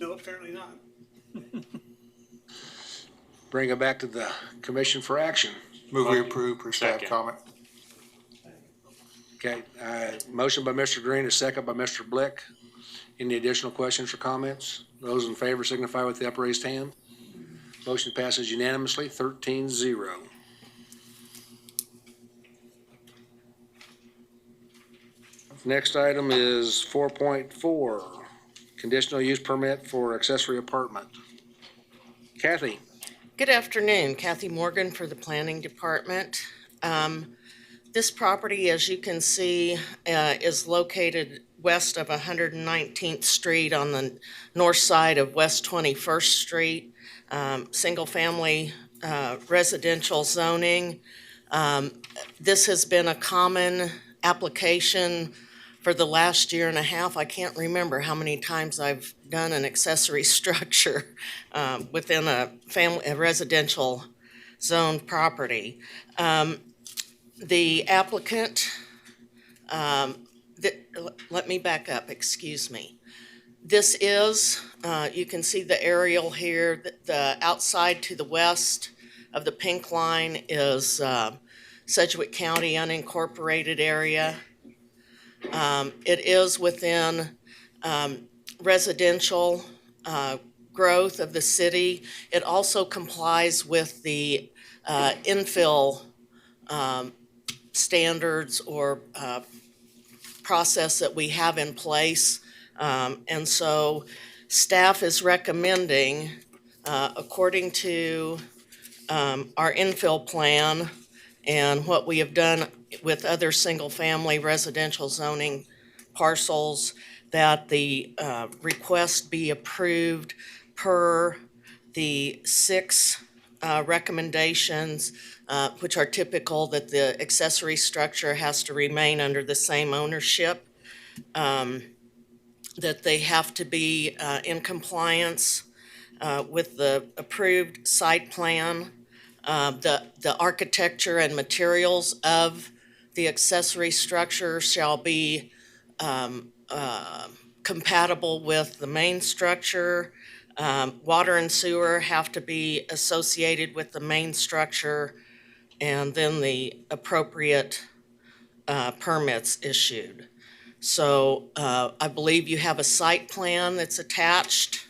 No, apparently not. Bring it back to the commission for action. Move we approve per staff Second. comment. Okay, motion by Mr. Green, a second by Mr. Blick. Any additional questions or comments? Those in favor signify with the upraised hand. Motion passes unanimously, 13-0. Next item is 4.4, conditional use permit for accessory apartment. Kathy? Good afternoon, Kathy Morgan for the Planning Department. This property, as you can see, is located west of 119th Street on the north side of West 21st Street, single-family residential zoning. This has been a common application for the last year and a half. I can't remember how many times I've done an accessory structure within a residential zoned property. The applicant, let me back up, excuse me. This is, you can see the aerial here, the outside to the west of the pink line is Sedgwick County unincorporated area. It is within residential growth of the city. It also complies with the infill standards or process that we have in place. And so staff is recommending, according to our infill plan and what we have done with other single-family residential zoning parcels, that the request be approved per the 6 recommendations, which are typical, that the accessory structure has to remain under the same ownership, that they have to be in compliance with the approved site plan, the architecture and materials of the accessory structure shall be compatible with the main structure. Water and sewer have to be associated with the main structure, and then the appropriate permits issued. So I believe you have a site plan that's attached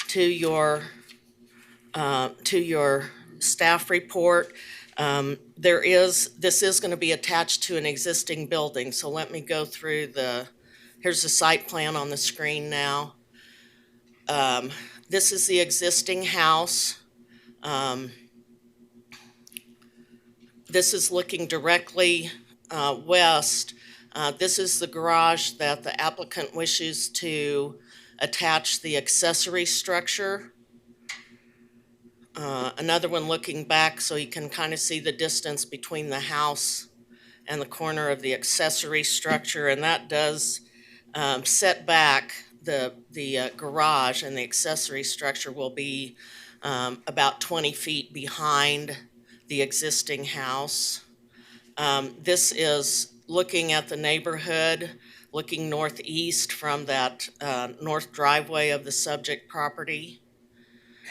to your staff report. This is going to be attached to an existing building, so let me go through here's the site plan on the screen now. This is the existing house. This is looking directly west. This is the garage that the applicant wishes to attach the accessory structure. Another one looking back so you can kind of see the distance between the house and the corner of the accessory structure, and that does set back the garage, and the accessory structure will be about 20 feet behind the existing house. This is looking at the neighborhood, looking northeast from that north driveway of the subject property.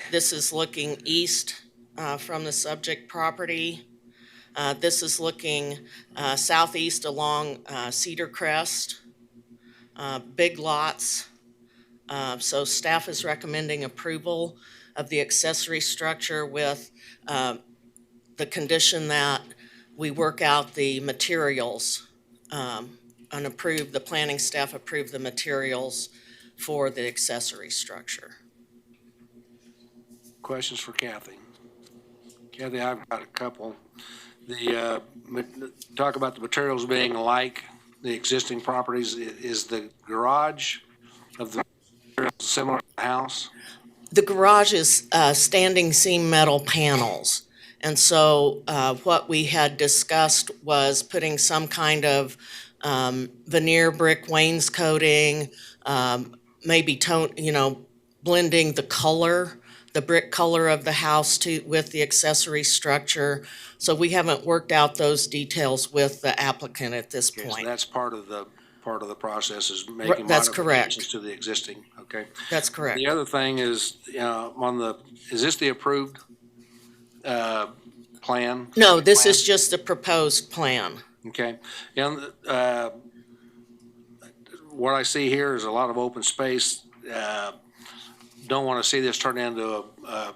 This is looking east from the subject property. This is looking southeast along Cedar Crest, big lots. So staff is recommending approval of the accessory structure with the condition that we work out the materials and approve, the planning staff approve the materials for the accessory structure. Questions for Kathy? Kathy, I've got a couple. Talk about the materials being like the existing properties. Is the garage of the similar to the house? The garage is standing seam metal panels. And so what we had discussed was putting some kind of veneer brick wainscoting, maybe blending the color, the brick color of the house with the accessory structure. So we haven't worked out those details with the applicant at this Okay, point. so that's part of the process is making That's modifications correct. to the existing. Okay. That's correct. The other thing is is this the approved plan? No, this is just the proposed plan. Okay. And what I see here is a lot of open space. Don't want to see this turn into a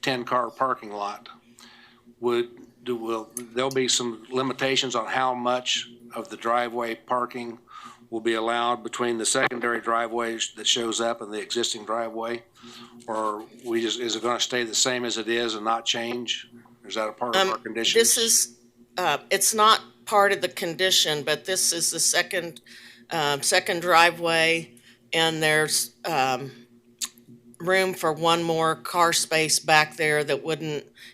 10-car parking lot. There'll be some limitations on how much of the driveway parking will be allowed between the secondary driveway that shows up and the existing driveway? Or is it going to stay the same as it is and not change? Or is that a part of our conditions? This is, it's not part of the condition, but this is the second driveway, and there's room for one more car space back there that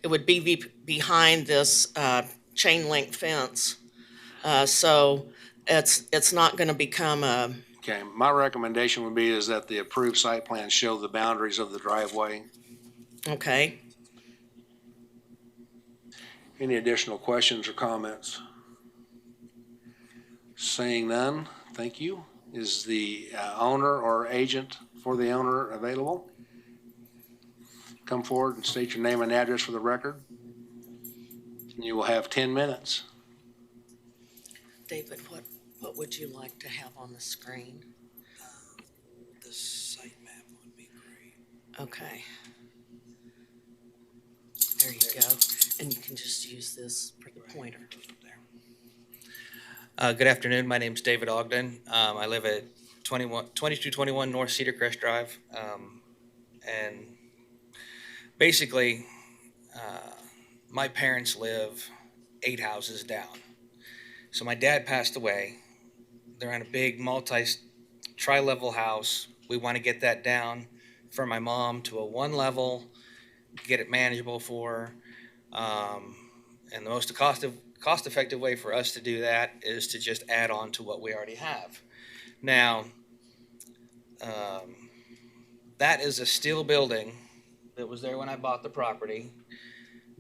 it would be behind this chain link fence. So it's not going to become a. Okay, my recommendation would be is that the approved site plan show the boundaries of the driveway. Okay. Any additional questions or comments? Seeing none, thank you. Is the owner or agent for the owner available? Come forward and state your name and address for the record. You will have 10 minutes. David, what would you like to have on the screen? The site map would be great. Okay. There you go. And you can just use this for the pointer. Good afternoon. My name's David Ogden. I live at 2221 North Cedar Crest Drive. And basically, my parents live 8 houses down. So my dad passed away. They're in a big tri-level house. We want to get that down for my mom to a 1 level, get it manageable for her. And the most cost-effective way for us to do that is to just add on to what we already have. Now, that is a steel building that was there when I bought the property.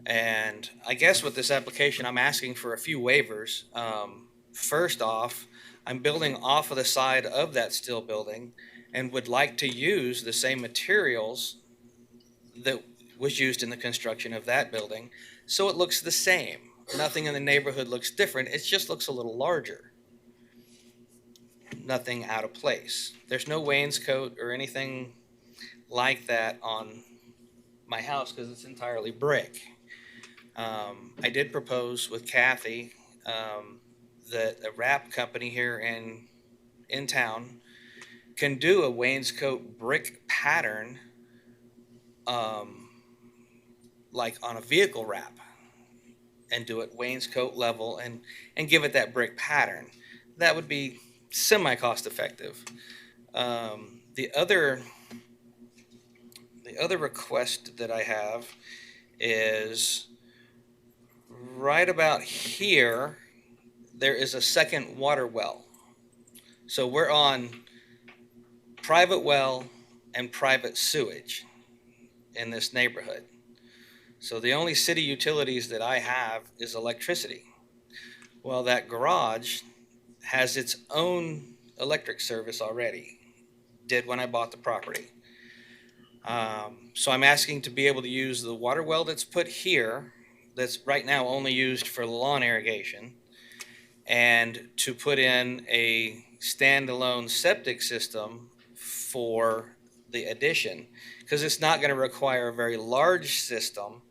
And I guess with this application, I'm asking for a few waivers. First off, I'm building off of the side of that steel building and would like to use the same materials that was used in the construction of that building, so it looks the same. Nothing in the neighborhood looks different. It just looks a little larger. Nothing out of place. There's no wainscot or anything like that on my house because it's entirely brick. I did propose with Kathy that a wrap company here in town can do a wainscot brick pattern like on a vehicle wrap and do it wainscot level and give it that brick pattern. That would be semi-cost effective. The other request that I have is right about here, there is a second water well. So we're on private well and private sewage in this neighborhood. So the only city utilities that I have is electricity. Well, that garage has its own electric service already, did when I bought the property. So I'm asking to be able to use the water well that's put here, that's right now only used for lawn irrigation, and to put in a standalone septic system for the addition, because it's not going to require a very large system.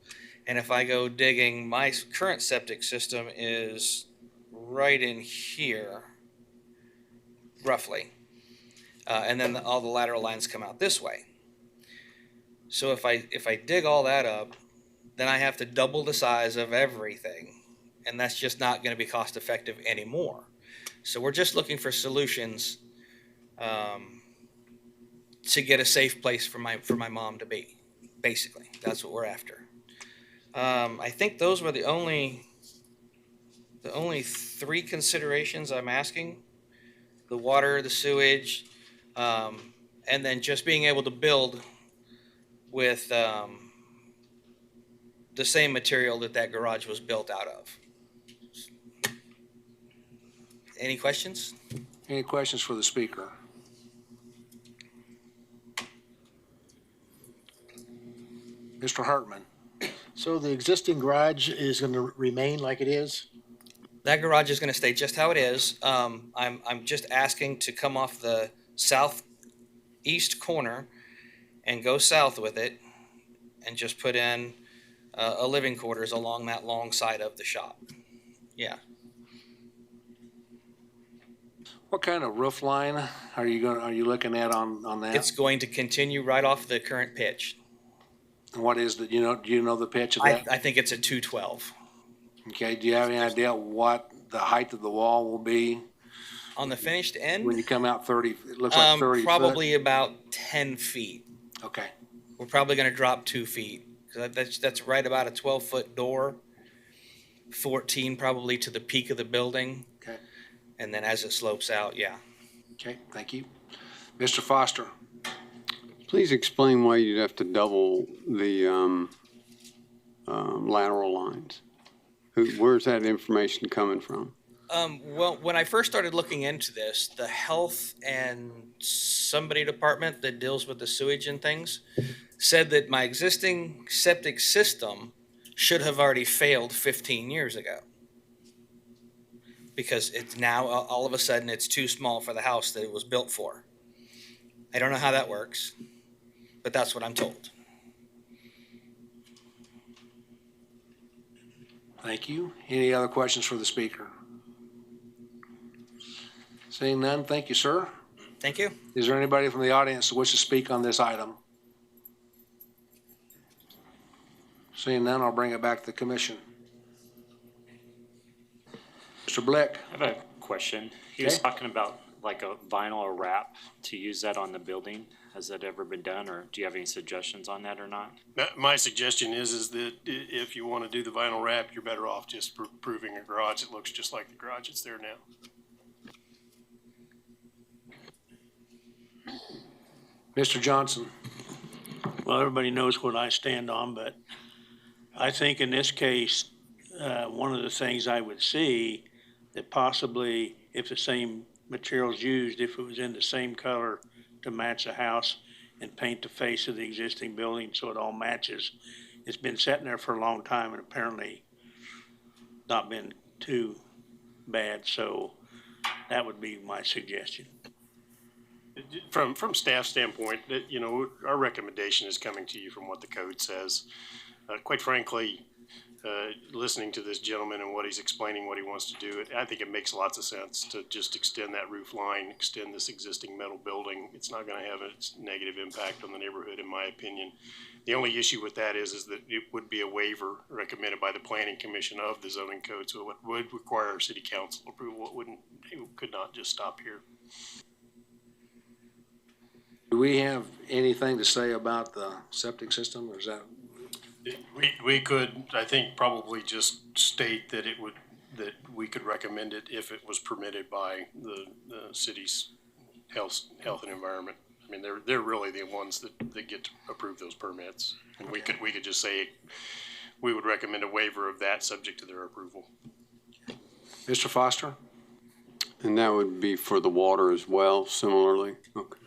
And if I go digging, my current septic system is right in here, roughly. And then all the lateral lines come out this way. So if I dig all that up, then I have to double the size of everything. And that's just not going to be cost effective anymore. So we're just looking for solutions to get a safe place for my mom to be. Basically, that's what we're after. I think those were the only three considerations I'm asking: the water, the sewage, and then just being able to build with the same material that garage was built out of. Any questions? Any questions for the speaker? Mr. Hartman. So the existing garage is going to remain like it is? That garage is going to stay just how it is. I'm just asking to come off the southeast corner and go south with it and just put in a living quarters along that long side of the shop. Yeah. What kind of roof line are you looking at on that? It's going to continue right off the current pitch. And what is the, do you know the pitch of that? I think it's a 212. Okay, do you have any idea what the height of the wall will be? On the finished end? When you come out 30, it looks like 30 probably foot? about 10 feet. Okay. We're probably going to drop 2 feet. That's right about a 12-foot door, 14 probably to the peak of the building. Okay. And then as it slopes out, yeah. Okay, thank you. Mr. Foster. Please explain why you'd have to double the lateral lines. Where's that information coming from? Well, when I first started looking into this, the health and somebody department that deals with the sewage and things said that my existing septic system should have already failed 15 years ago. Because it's now, all of a sudden, it's too small for the house that it was built for. I don't know how that works, but that's what I'm told. Thank you. Any other questions for the speaker? Seeing none, thank you, sir. Thank you. Is there anybody from the audience who wishes to speak on this item? Seeing none, I'll bring it back to the commission. Mr. Blick. I have a question. He was talking about like a vinyl or wrap to use that on the building. Has that ever been done, or do you have any suggestions on that or not? My suggestion is that if you want to do the vinyl wrap, you're better off just proving a garage that looks just like the garage that's there now. Mr. Johnson. Well, everybody knows what I stand on, but I think in this case, one of the things I would see that possibly if the same materials used, if it was in the same color to match the house and paint the face of the existing building so it all matches. It's been sitting there for a long time and apparently not been too bad, so that would be my suggestion. From staff standpoint, that, you know, our recommendation is coming to you from what the code says. Quite frankly, listening to this gentleman and what he's explaining, what he wants to do, I think it makes lots of sense to just extend that roof line, extend this existing metal building. It's not gonna have a negative impact on the neighborhood, in my opinion. The only issue with that is that it would be a waiver recommended by the planning commission of the zoning code, so it would require city council approval. It could not just stop here. Do we have anything to say about the septic system, or is that? We could, I think, probably just state that that we could recommend it if it was permitted by the city's health and environment. I mean, they're really the ones that get to approve those permits. And we could just say, we would recommend a waiver of that subject to their approval. Mr. Foster? And that would be for the water as well, similarly? Okay.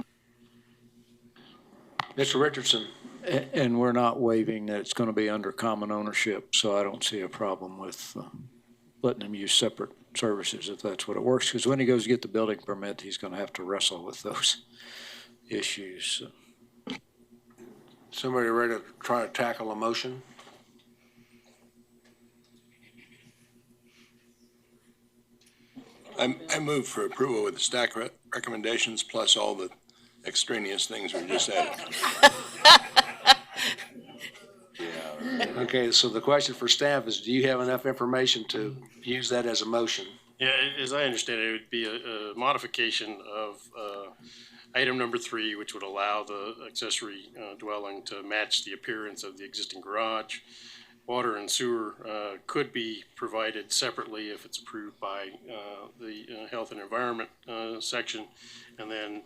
Mr. Richardson? And we're not waiving that it's going to be under common ownership, so I don't see a problem with letting them use separate services if that's what it works. Because when he goes to get the building permit, he's going to have to wrestle with those issues. So. Somebody ready to try to tackle a motion? I move for approval with the stack recommendations plus all the extraneous things we just added. Okay, so the question for staff is, do you have enough information to use that as a motion? Yeah, as I understand it, it would be a modification of item number 3, which would allow the accessory dwelling to match the appearance of the existing garage. Water and sewer could be provided separately if it's approved by the Health and Environment section. And then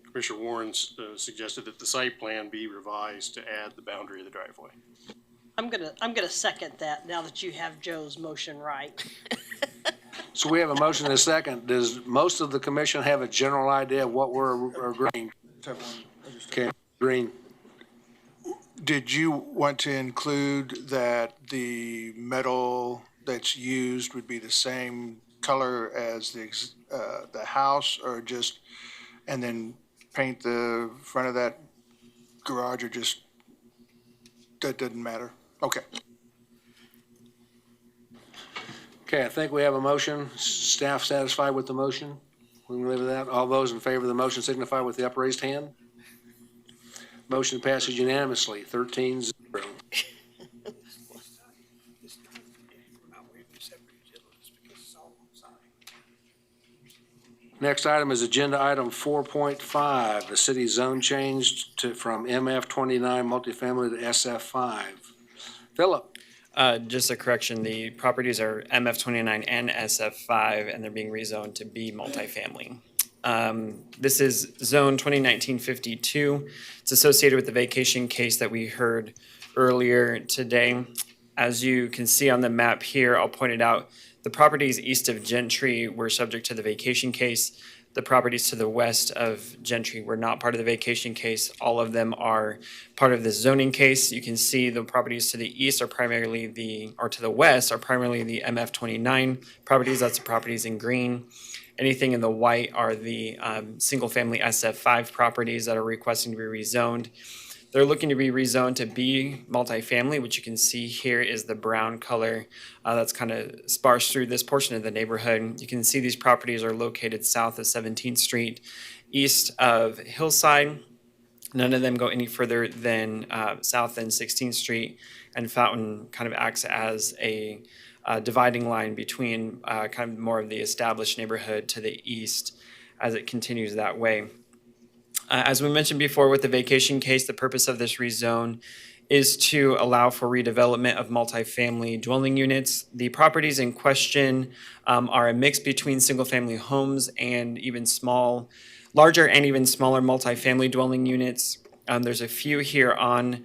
Commissioner Warren's suggested that the site plan be revised to add the boundary of the driveway. I'm gonna second that now that you have Joe's motion right. So we have a motion and a second. Does most of the commission have a general idea of what we're agreeing? Okay, Green. Did you want to include that the metal that's used would be the same color as the house, or just, and then paint the front of that garage, or just, that doesn't matter? Okay. Okay, I think we have a motion. Staff satisfied with the motion? We can live with that. All those in favor of the motion signify with the upraised hand. Motion passes unanimously, 13-0. Next item is agenda item 4.5, the city zone changed from MF 29 multifamily to SF 5. Philip. Just a correction, the properties are MF 29 and SF 5, and they're being rezoned to be multifamily. This is zone 2019-52. It's associated with the vacation case that we heard earlier today. As you can see on the map here, I'll point it out. The properties east of Gentry were subject to the vacation case. The properties to the west of Gentry were not part of the vacation case. All of them are part of the zoning case. You can see the properties to the east are primarily or to the west are primarily the MF 29 properties. That's the properties in green. Anything in the white are the single-family SF5 properties that are requesting to be rezoned. They're looking to be rezoned to be multifamily, which you can see here is the brown color that's kind of sparse through this portion of the neighborhood. You can see these properties are located south of 17th Street, east of Hillside. None of them go any further than south than 16th Street, and Fountain kind of acts as a dividing line between kind of more of the established neighborhood to the east as it continues that way. As we mentioned before with the vacation case, the purpose of this rezone is to allow for redevelopment of multifamily dwelling units. The properties in question are a mix between single-family homes and even larger and even smaller multifamily dwelling units. There's a few here on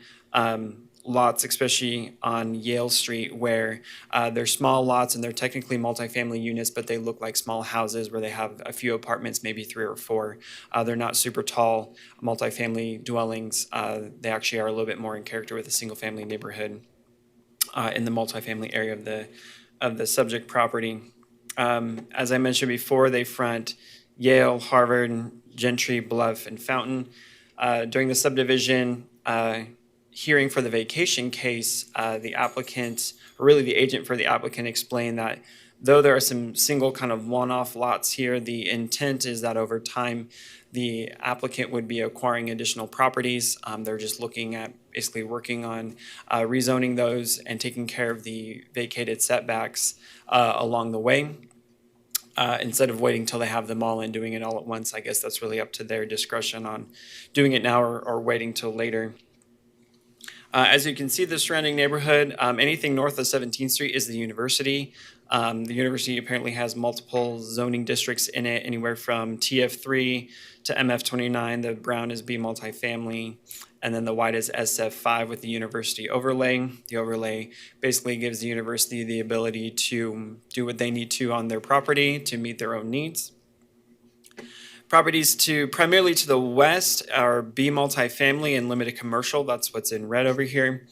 lots, especially on Yale Street, where they're small lots and they're technically multifamily units, but they look like small houses where they have a few apartments, maybe 3 or 4. They're not super tall multifamily dwellings. They actually are a little bit more in character with a single-family neighborhood in the multifamily area of the subject property. As I mentioned before, they front Yale, Harvard, Gentry, Bluff, and Fountain. During the subdivision, hearing for the vacation case, the applicant, or really the agent for the applicant, explained that though there are some single kind of one-off lots here, the intent is that over time, the applicant would be acquiring additional properties. They're just looking at basically working on rezoning those and taking care of the vacated setbacks along the way. Instead of waiting till they have them all and doing it all at once. I guess that's really up to their discretion on doing it now or waiting till later. As you can see, the surrounding neighborhood, anything north of 17th Street is the university. The university apparently has multiple zoning districts in it, anywhere from TF3 to MF29. The brown is B multifamily, and then the white is SF5 with the university overlay. The overlay basically gives the university the ability to do what they need to on their property to meet their own needs. Properties primarily to the west are B multifamily and limited commercial. That's what's in red over here.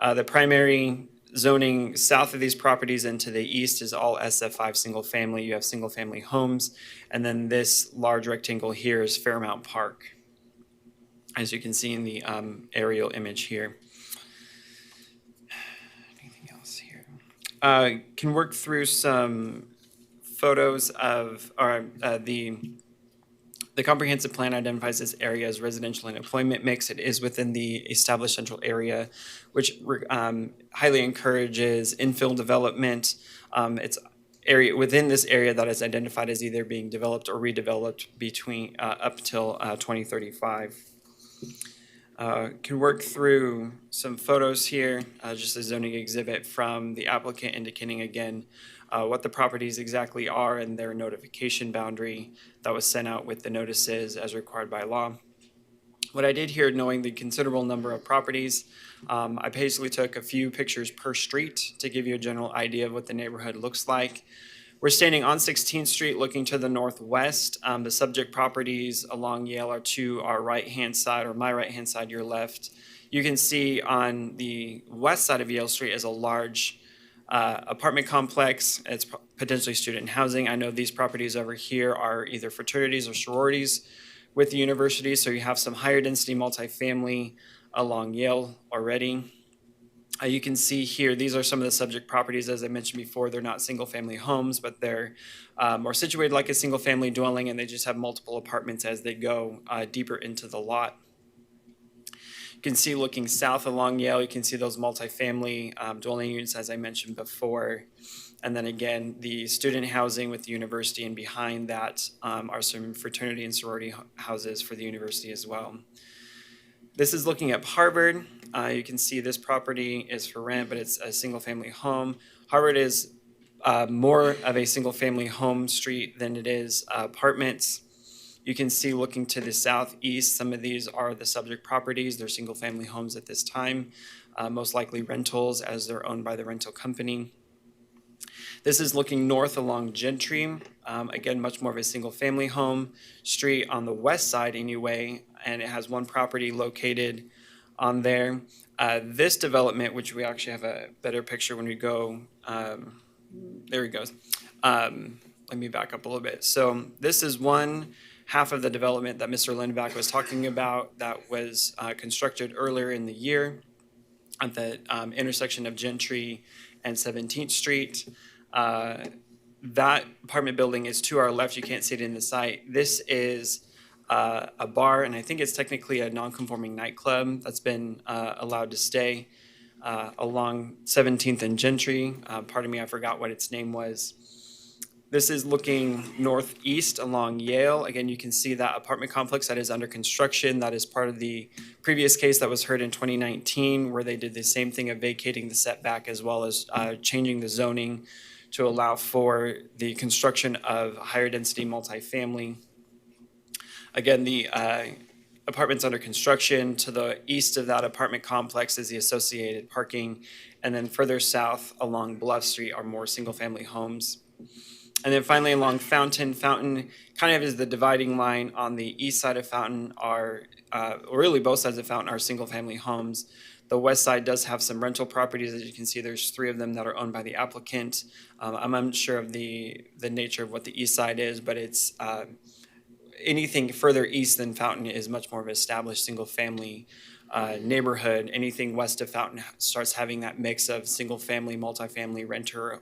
The primary zoning south of these properties and to the east is all SF5 single family. You have single family homes. And then this large rectangle here is Fairmount Park, as you can see in the aerial image here. Anything else here? Can work through some photos of the comprehensive plan identifies this area as residential and employment mix. It is within the established central area, which highly encourages infill development. It's area within this area that is identified as either being developed or redeveloped between up till 2035. Can work through some photos here, just a zoning exhibit from the applicant indicating again what the properties exactly are and their notification boundary that was sent out with the notices as required by law. What I did here, knowing the considerable number of properties, I basically took a few pictures per street to give you a general idea of what the neighborhood looks like. We're standing on 16th Street looking to the northwest. The subject properties along Yale are to our right-hand side, or my right-hand side, your left. You can see on the west side of Yale Street is a large apartment complex. It's potentially student housing. I know these properties over here are either fraternities or sororities with the university, so you have some higher density multifamily along Yale already. You can see here, these are some of the subject properties. As I mentioned before, they're not single family homes, but they're more situated like a single family dwelling, and they just have multiple apartments as they go deeper into the lot. You can see looking south along Yale, you can see those multifamily dwelling units, as I mentioned before. And then again, the student housing with the university, and behind that are some fraternity and sorority houses for the university as well. This is looking at Harvard. You can see this property is for rent, but it's a single family home. Harvard is more of a single family home street than it is apartments. You can see looking to the southeast, some of these are the subject properties. They're single family homes at this time, most likely rentals as they're owned by the rental company. This is looking north along Gentry. Again, much more of a single family home street on the west side anyway, and it has one property located on there. This development, which we actually have a better picture when we go, there he goes. Let me back up a little bit. So this is one half of the development that Mr. Lindback was talking about that was constructed earlier in the year at the intersection of Gentry and 17th Street. That apartment building is to our left. You can't see it in the site. This is a bar, and I think it's technically a non-conforming nightclub that's been allowed to stay along 17th and Gentry. Pardon me, I forgot what its name was. This is looking northeast along Yale. Again, you can see that apartment complex that is under construction. That is part of the previous case that was heard in 2019, where they did the same thing of vacating the setback as well as changing the zoning to allow for the construction of higher density multifamily. Again, the apartments under construction. To the east of that apartment complex is the associated parking. And then further south along Bluff Street are more single family homes. And then finally along Fountain kind of is the dividing line. On the east side of Fountain are, really both sides of Fountain are single family homes. The west side does have some rental properties. As you can see, there's 3 of them that are owned by the applicant. I'm unsure of the nature of what the east side is, but it's anything further east than Fountain is much more of an established single-family neighborhood. Anything west of Fountain starts having that mix of single-family, multifamily, renter,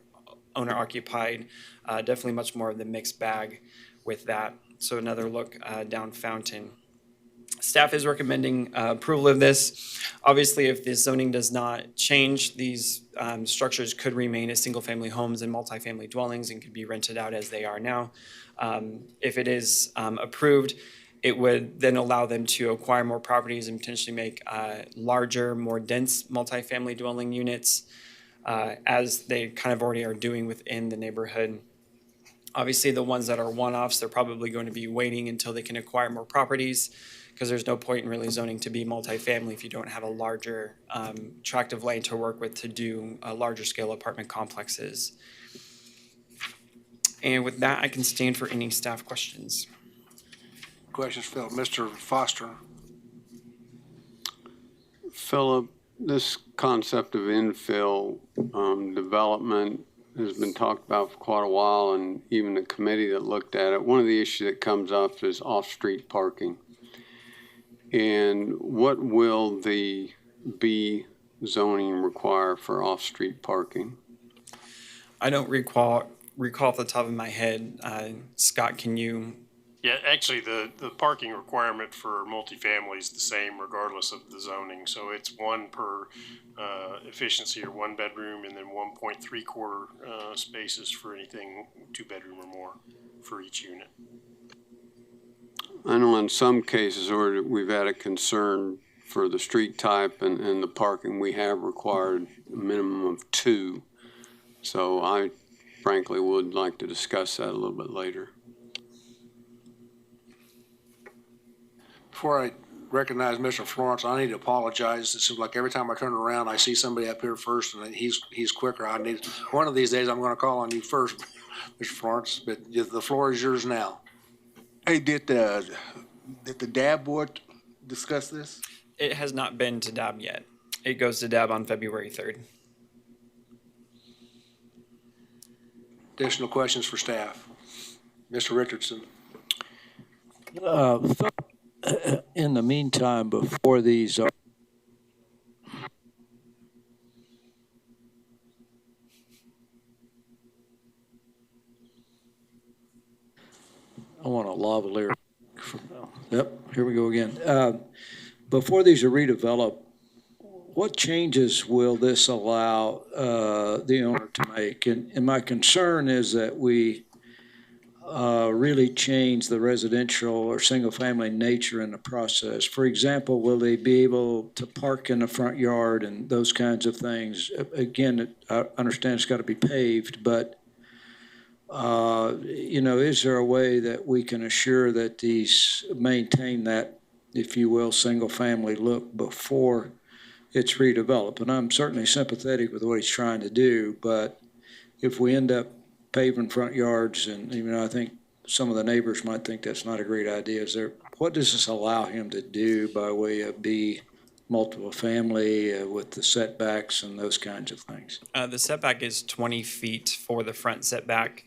owner-occupied, definitely much more of the mixed bag with that. So another look down Fountain. Staff is recommending approval of this. Obviously, if the zoning does not change, these structures could remain as single-family homes and multifamily dwellings and could be rented out as they are now. If it is approved, it would then allow them to acquire more properties and potentially make larger, more dense multifamily dwelling units, as they kind of already are doing within the neighborhood. Obviously, the ones that are one-offs, they're probably going to be waiting until they can acquire more properties, because there's no point in really zoning to be multifamily if you don't have a larger tract of land to work with to do larger scale apartment complexes. And with that, I can stand for any staff questions. Questions, Phil? Mr. Foster? Philip, this concept of infill development has been talked about for quite a while, and even the committee that looked at it. One of the issues that comes up is off-street parking. And what will the B zoning require for off-street parking? I don't recall off the top of my head. Scott, can you? Yeah, actually, the parking requirement for multifamily is the same regardless of the zoning. So it's one per efficiency or one bedroom, and then 1.75 spaces for anything 2 bedroom or more for each unit. I know in some cases where we've had a concern for the street type and the parking, we have required a minimum of 2. So I frankly would like to discuss that a little bit later. Before I recognize Mr. Florence, I need to apologize. It seems like every time I turn around, I see somebody up here first, and he's quicker. One of these days, I'm going to call on you first, Mr. Florence, but the floor is yours now. Hey, did the DAB board discuss this? It has not been to DAB yet. It goes to DAB on February 3rd. Additional questions for staff? Mr. Richardson? In the meantime, before these are I want a lavalier. Yep, here we go again. Before these are redeveloped, what changes will this allow the owner to make? And my concern is that we really change the residential or single-family nature in the process. For example, will they be able to park in the front yard and those kinds of things? Again, I understand it's got to be paved, but is there a way that we can assure that these maintain that, if you will, single-family look before it's redeveloped? And I'm certainly sympathetic with what he's trying to do, but if we end up paving front yards, and I think some of the neighbors might think that's not a great idea, what does this allow him to do by way of multiple family with the setbacks and those kinds of things? The setback is 20 feet for the front setback.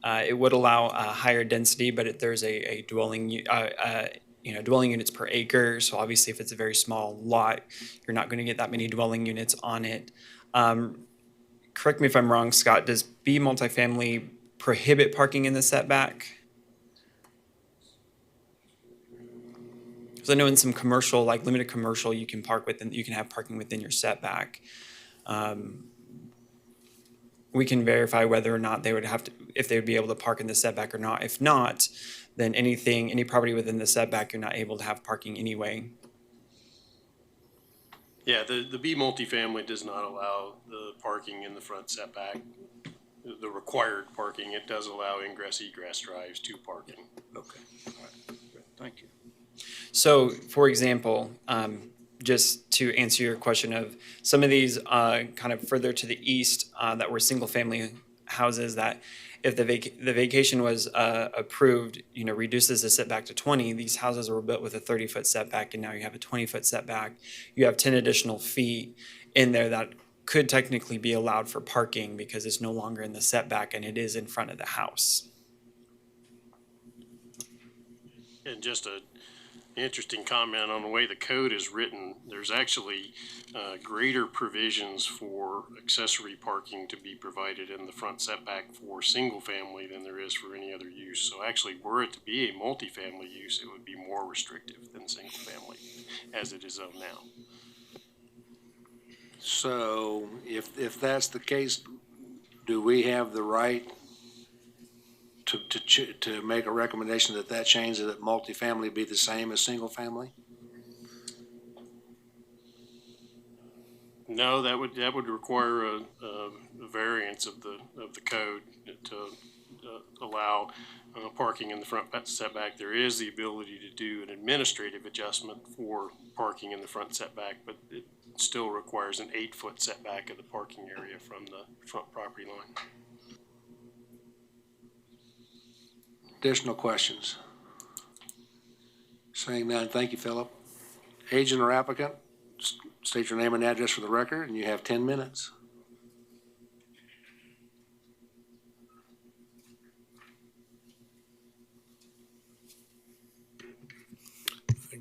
It would allow a higher density, but there's a dwelling, dwelling units per acre. So obviously, if it's a very small lot, you're not going to get that many dwelling units on it. Correct me if I'm wrong, Scott, does B multifamily prohibit parking in the setback? Because I know in some commercial, like limited commercial, you can have parking within your setback. We can verify whether or not they would have to, if they would be able to park in the setback or not. If not, then any property within the setback, you're not able to have parking anyway. Yeah, the B multifamily does not allow the parking in the front setback. The required parking, it does allow ingress egress drives to parking. Okay, all right, thank you. So, for example, just to answer your question of some of these kind of further to the east that were single-family houses, that if the vacation was approved, reduces the setback to 20, these houses were built with a 30-foot setback, and now you have a 20-foot setback. You have 10 additional feet in there that could technically be allowed for parking because it's no longer in the setback and it is in front of the house. just a interesting comment on the way the code is written. There's actually greater provisions for accessory parking to be provided in the front setback for single family than there is for any other use. So actually, were it to be a multifamily use, it would be more restrictive than single family as it is of now. So if that's the case, do we have the right to make a recommendation that changes, that multifamily be the same as single family? No, that would require a variance of the code to allow parking in the front setback. There is the ability to do an administrative adjustment for parking in the front setback, but it still requires an 8-foot setback of the parking area from the front property line. Additional questions? Saying none, thank you, Philip. Agent or applicant, state your name and address for the record, and you have 10 minutes.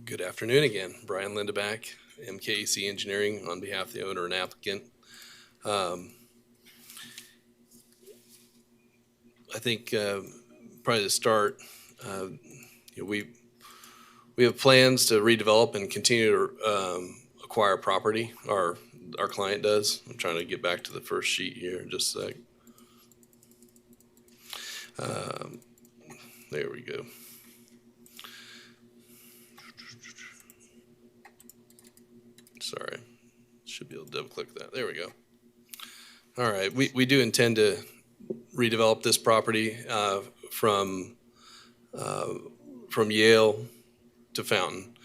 Good afternoon again. Brian Lindeback, MKC Engineering, on behalf of the owner and applicant. I think probably to start, we have plans to redevelop and continue to acquire property. Our client does. I'm trying to get back to the first sheet here in just a sec. There we go. Sorry, should be able to double click that. There we go. All right, we do intend to redevelop this property from Yale to Fountain.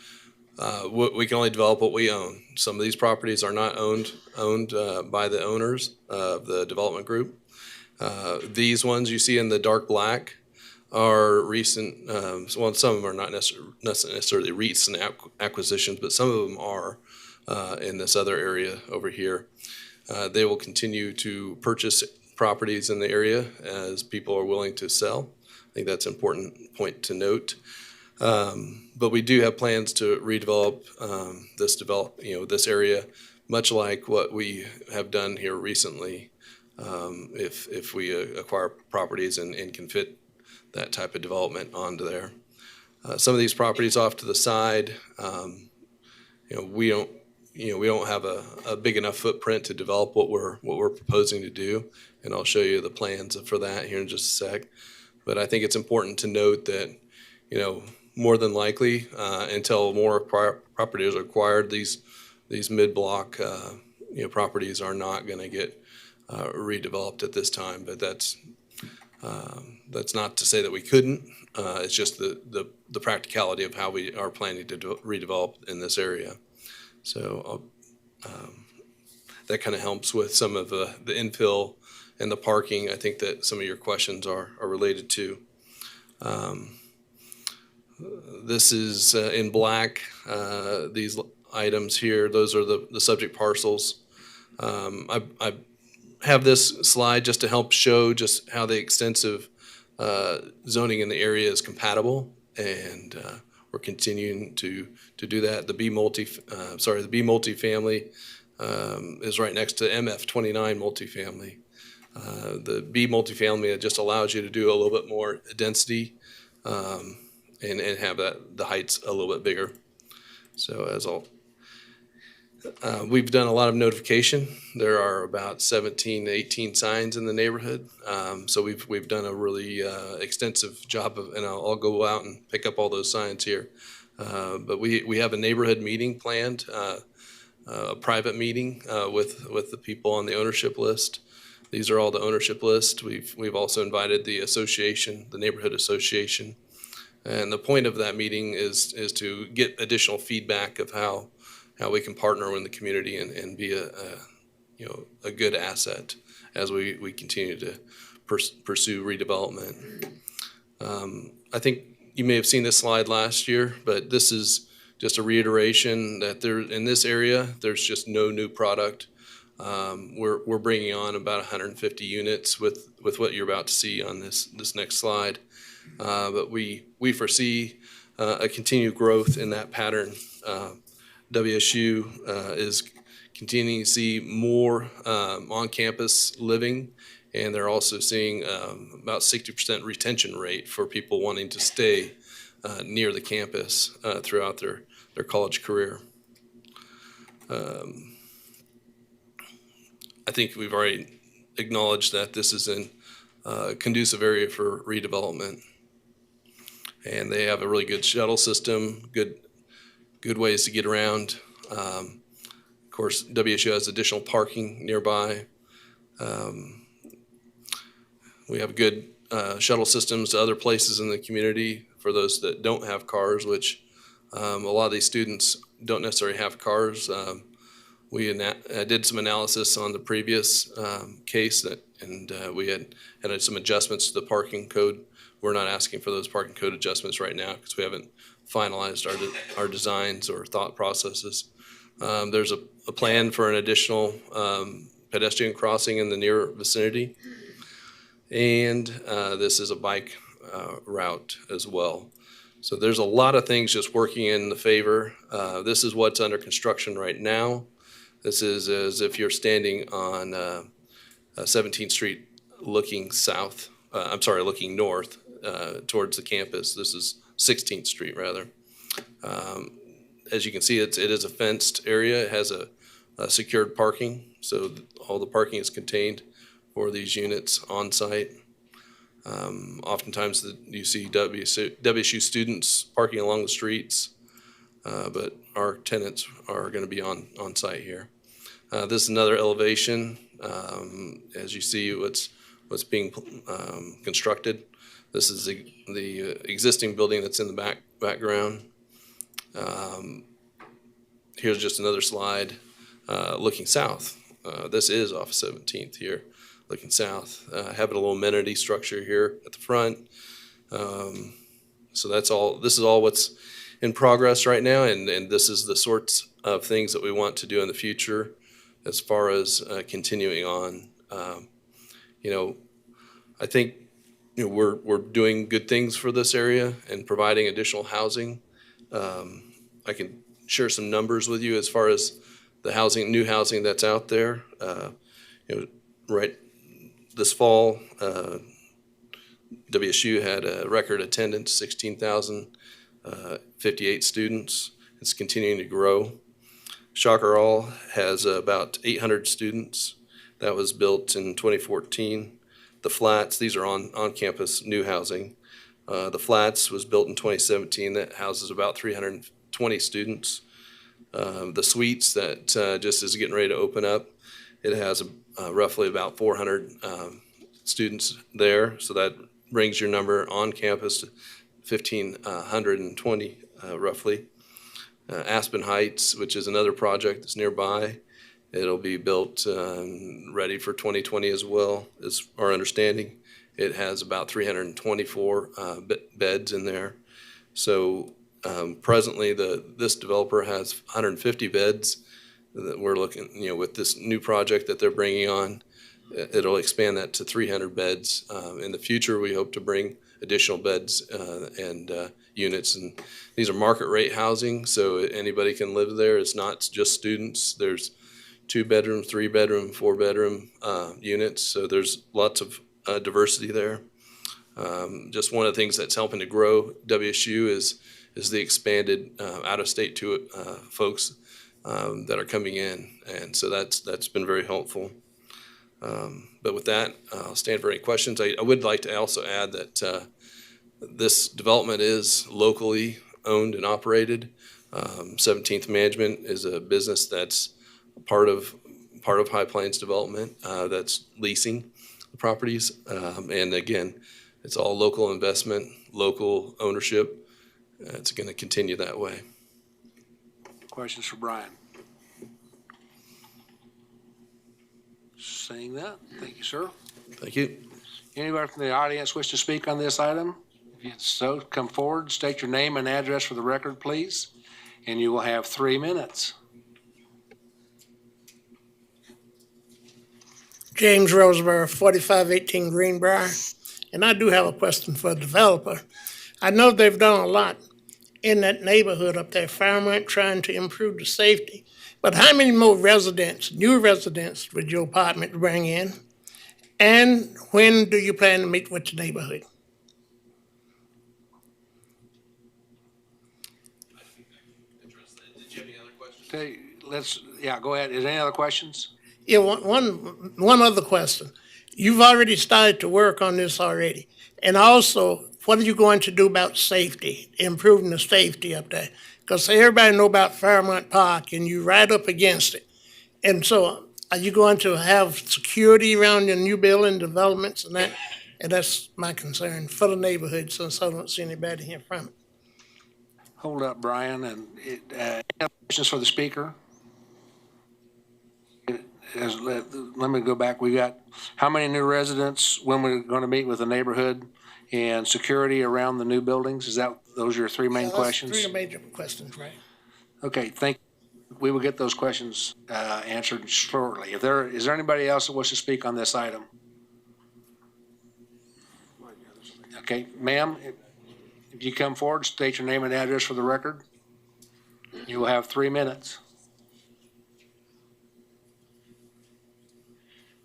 We can only develop what we own. Some of these properties are not owned by the owners of the development group. These ones you see in the dark black are recent. Well, some of them are not necessarily recent acquisitions, but some of them are in this other area over here. They will continue to purchase properties in the area as people are willing to sell. I think that's an important point to note. But we do have plans to redevelop this area, much like what we have done here recently. If we acquire properties and can fit that type of development onto there. Some of these properties off to the side, we don't have a big enough footprint to develop what we're proposing to do, and I'll show you the plans for that here in just a sec. But I think it's important to note that, more than likely, until more properties are acquired, these mid-block properties are not going to get redeveloped at this time. But that's not to say that we couldn't. It's just the practicality of how we are planning to redevelop in this area. So that kind of helps with some of the infill and the parking. I think that some of your questions are related to. This is in black. These items here, those are the subject parcels. I have this slide just to help show just how the extensive zoning in the area is compatible, and we're continuing to do that. The B multifamily is right next to MF29 multifamily. The B multifamily just allows you to do a little bit more density and have the heights a little bit bigger. So we've done a lot of notification. There are about 17 to 18 signs in the neighborhood. So we've done a really extensive job and I'll go out and pick up all those signs here. But we have a neighborhood meeting planned, a private meeting with the people on the ownership list. These are all the ownership lists. We've also invited the association, the neighborhood association. And the point of that meeting is to get additional feedback of how we can partner with the community and be a good asset as we continue to pursue redevelopment. I think you may have seen this slide last year, but this is just a reiteration that in this area, there's just no new product. We're bringing on about 150 units with what you're about to see on this next slide. But we foresee a continued growth in that pattern. WSU is continuing to see more on-campus living, and they're also seeing about 60% retention rate for people wanting to stay near the campus throughout their college career. I think we've already acknowledged that this is a conducive area for redevelopment. And they have a really good shuttle system, good ways to get around. Of course, WSU has additional parking nearby. We have good shuttle systems to other places in the community for those that don't have cars, which a lot of these students don't necessarily have cars. I did some analysis on the previous case and we had some adjustments to the parking code. We're not asking for those parking code adjustments right now because we haven't finalized our designs or thought processes. There's a plan for an additional pedestrian crossing in the near vicinity. And this is a bike route as well. So there's a lot of things just working in the favor. This is what's under construction right now. This is as if you're standing on 17th Street looking south, looking north towards the campus. This is 16th Street rather. As you can see, it is a fenced area. It has a secured parking, so all the parking is contained for these units on site. Oftentimes you see WSU students parking along the streets, but our tenants are going to be on site here. This is another elevation. As you see, what's being constructed. This is the existing building that's in the background. Here's just another slide looking south. This is off 17th here, looking south. Having a little amenity structure here at the front. So that's all. This is all what's in progress right now, and this is the sorts of things that we want to do in the future as far as continuing on. I think we're doing good things for this area and providing additional housing. I can share some numbers with you as far as the new housing that's out there. Right this fall, WSU had a record attendance, 16,058 students. It's continuing to grow. Shocker All has about 800 students. That was built in 2014. The Flats, these are on-campus new housing. The Flats was built in 2017. That houses about 320 students. The Suites that just is getting ready to open up, it has roughly about 400 students there. So that brings your number on campus to 1,520 roughly. Aspen Heights, which is another project that's nearby, it'll be built ready for 2020 as well, is our understanding. It has about 324 beds in there. So presently, this developer has 150 beds that we're looking, with this new project that they're bringing on, it'll expand that to 300 beds. In the future, we hope to bring additional beds and units. And these are market rate housing, so anybody can live there. It's not just students. There's 2-bedroom, 3-bedroom, 4-bedroom units. So there's lots of diversity there. Just one of the things that's helping to grow WSU is the expanded out-of-state folks that are coming in. And so that's been very helpful. But with that, I'll stand for any questions. I would like to also add that this development is locally owned and operated. 17th Management is a business that's part of High Plains Development that's leasing the properties. And again, it's all local investment, local ownership. It's going to continue that way. Questions for Brian? Saying that, thank you, sir. Thank you. Anybody from the audience wish to speak on this item? If you so, come forward, state your name and address for the record, please, and you will have 3 minutes. James Roseberry, 4518 Greenbrier. And I do have a question for the developer. I know they've done a lot in that neighborhood up there, Fairmont, trying to improve the safety. But how many more residents, new residents, would your apartment bring in? And when do you plan to meet with the neighborhood? Okay, go ahead. Is there any other questions? Yeah, one other question. You've already started to work on this already. And also, what are you going to do about safety, improving the safety up there? Because everybody know about Fairmont Park and you're right up against it. And so are you going to have security around your new building developments and that? And that's my concern for the neighborhood, since I don't see anybody here from it. Hold up, Brian, and any other questions for the speaker? Let me go back. We got how many new residents, when we're going to meet with the neighborhood, and security around the new buildings? Those are your three main questions? Three major questions, right? Okay, we will get those questions answered shortly. Is there anybody else that wants to speak on this item? Okay, ma'am, if you come forward, state your name and address for the record. You will have 3 minutes.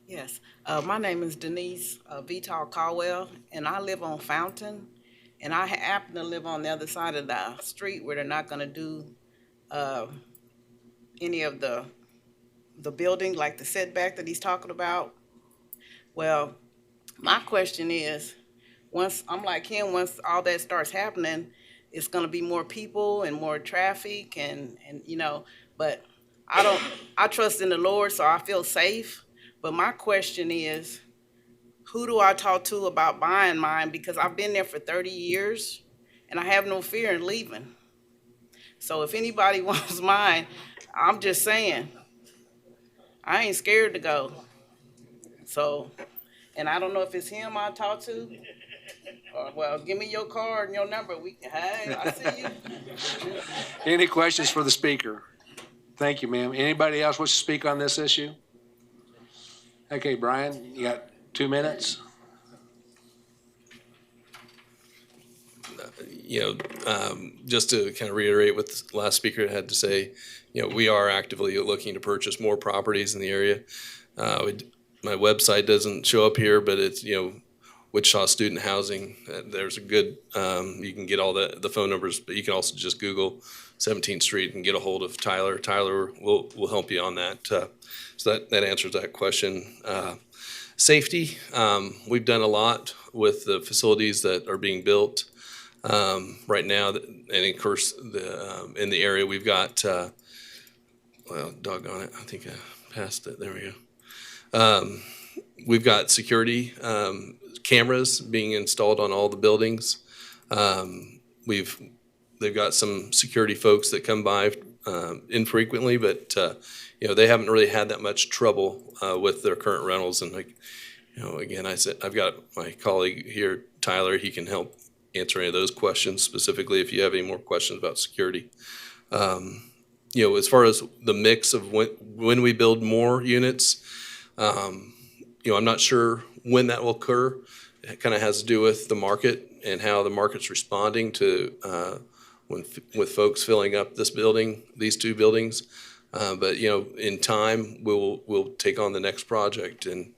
Yes, my name is Denise Vital Caldwell, and I live on Fountain, and I happen to live on the other side of the street where they're not going to do any of the building, like the setback that he's talking about. Well, my question is, once I'm like him, once all that starts happening, it's going to be more people and more traffic, and you know, but I trust in the Lord, so I feel safe. But my question is, who do I talk to about buying mine? Because I've been there for 30 years and I have no fear in leaving. So if anybody wants mine, I'm just saying, I ain't scared to go. So, and I don't know if it's him I talk to. Or, well, give me your card and your number. Hey, I see you. Any questions for the speaker? Thank you, ma'am. Anybody else wish to speak on this issue? Okay, Brian, you got 2 minutes. Just to kind of reiterate what the last speaker had to say, we are actively looking to purchase more properties in the area. My website doesn't show up here, but it's, Wichita Student Housing. There's a good, you can get all the phone numbers, but you can also just Google 17th Street and get a hold of Tyler. Tyler will help you on that. So that answers that question. Safety, we've done a lot with the facilities that are being built right now. And of course, in the area, we've got, well, doggone it, I think I passed it. There we go. We've got security cameras being installed on all the buildings. They've got some security folks that come by infrequently, but they haven't really had that much trouble with their current rentals. And again, I've got my colleague here, Tyler. He can help answer any of those questions specifically if you have any more questions about security. As far as the mix of when we build more units, I'm not sure when that will occur. It kind of has to do with the market and how the market's responding to with folks filling up these two buildings. But in time, we'll take on the next project, and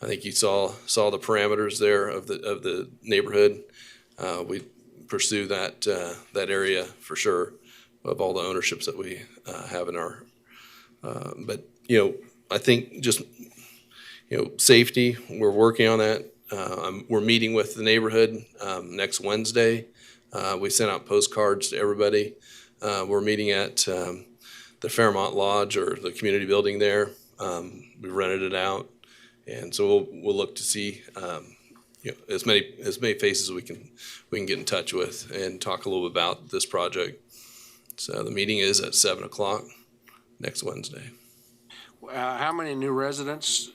I think you saw the parameters there of the neighborhood. We pursue that area for sure of all the ownerships that we have in our. But I think just safety. We're working on that. We're meeting with the neighborhood next Wednesday. We sent out postcards to everybody. We're meeting at the Fairmont Lodge or the community building there. We rented it out, and so we'll look to see as many faces we can get in touch with and talk a little bit about this project. So the meeting is at 7:00 next Wednesday. How many new residents,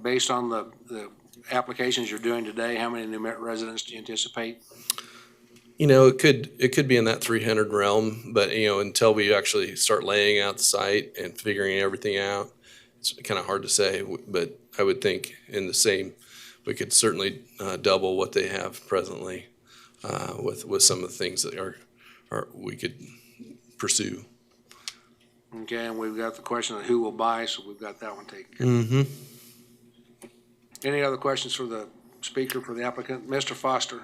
based on the applications you're doing today, how many new residents do you anticipate? It could be in that 300 realm, but until we actually start laying out the site and figuring everything out, it's kind of hard to say. But I would think we could certainly double what they have presently with some of the things that are we could pursue. Okay, and we've got the question of who will buy, so we've got that one taken care of. Mm-hmm. Any other questions for the speaker, for the applicant? Mr. Foster?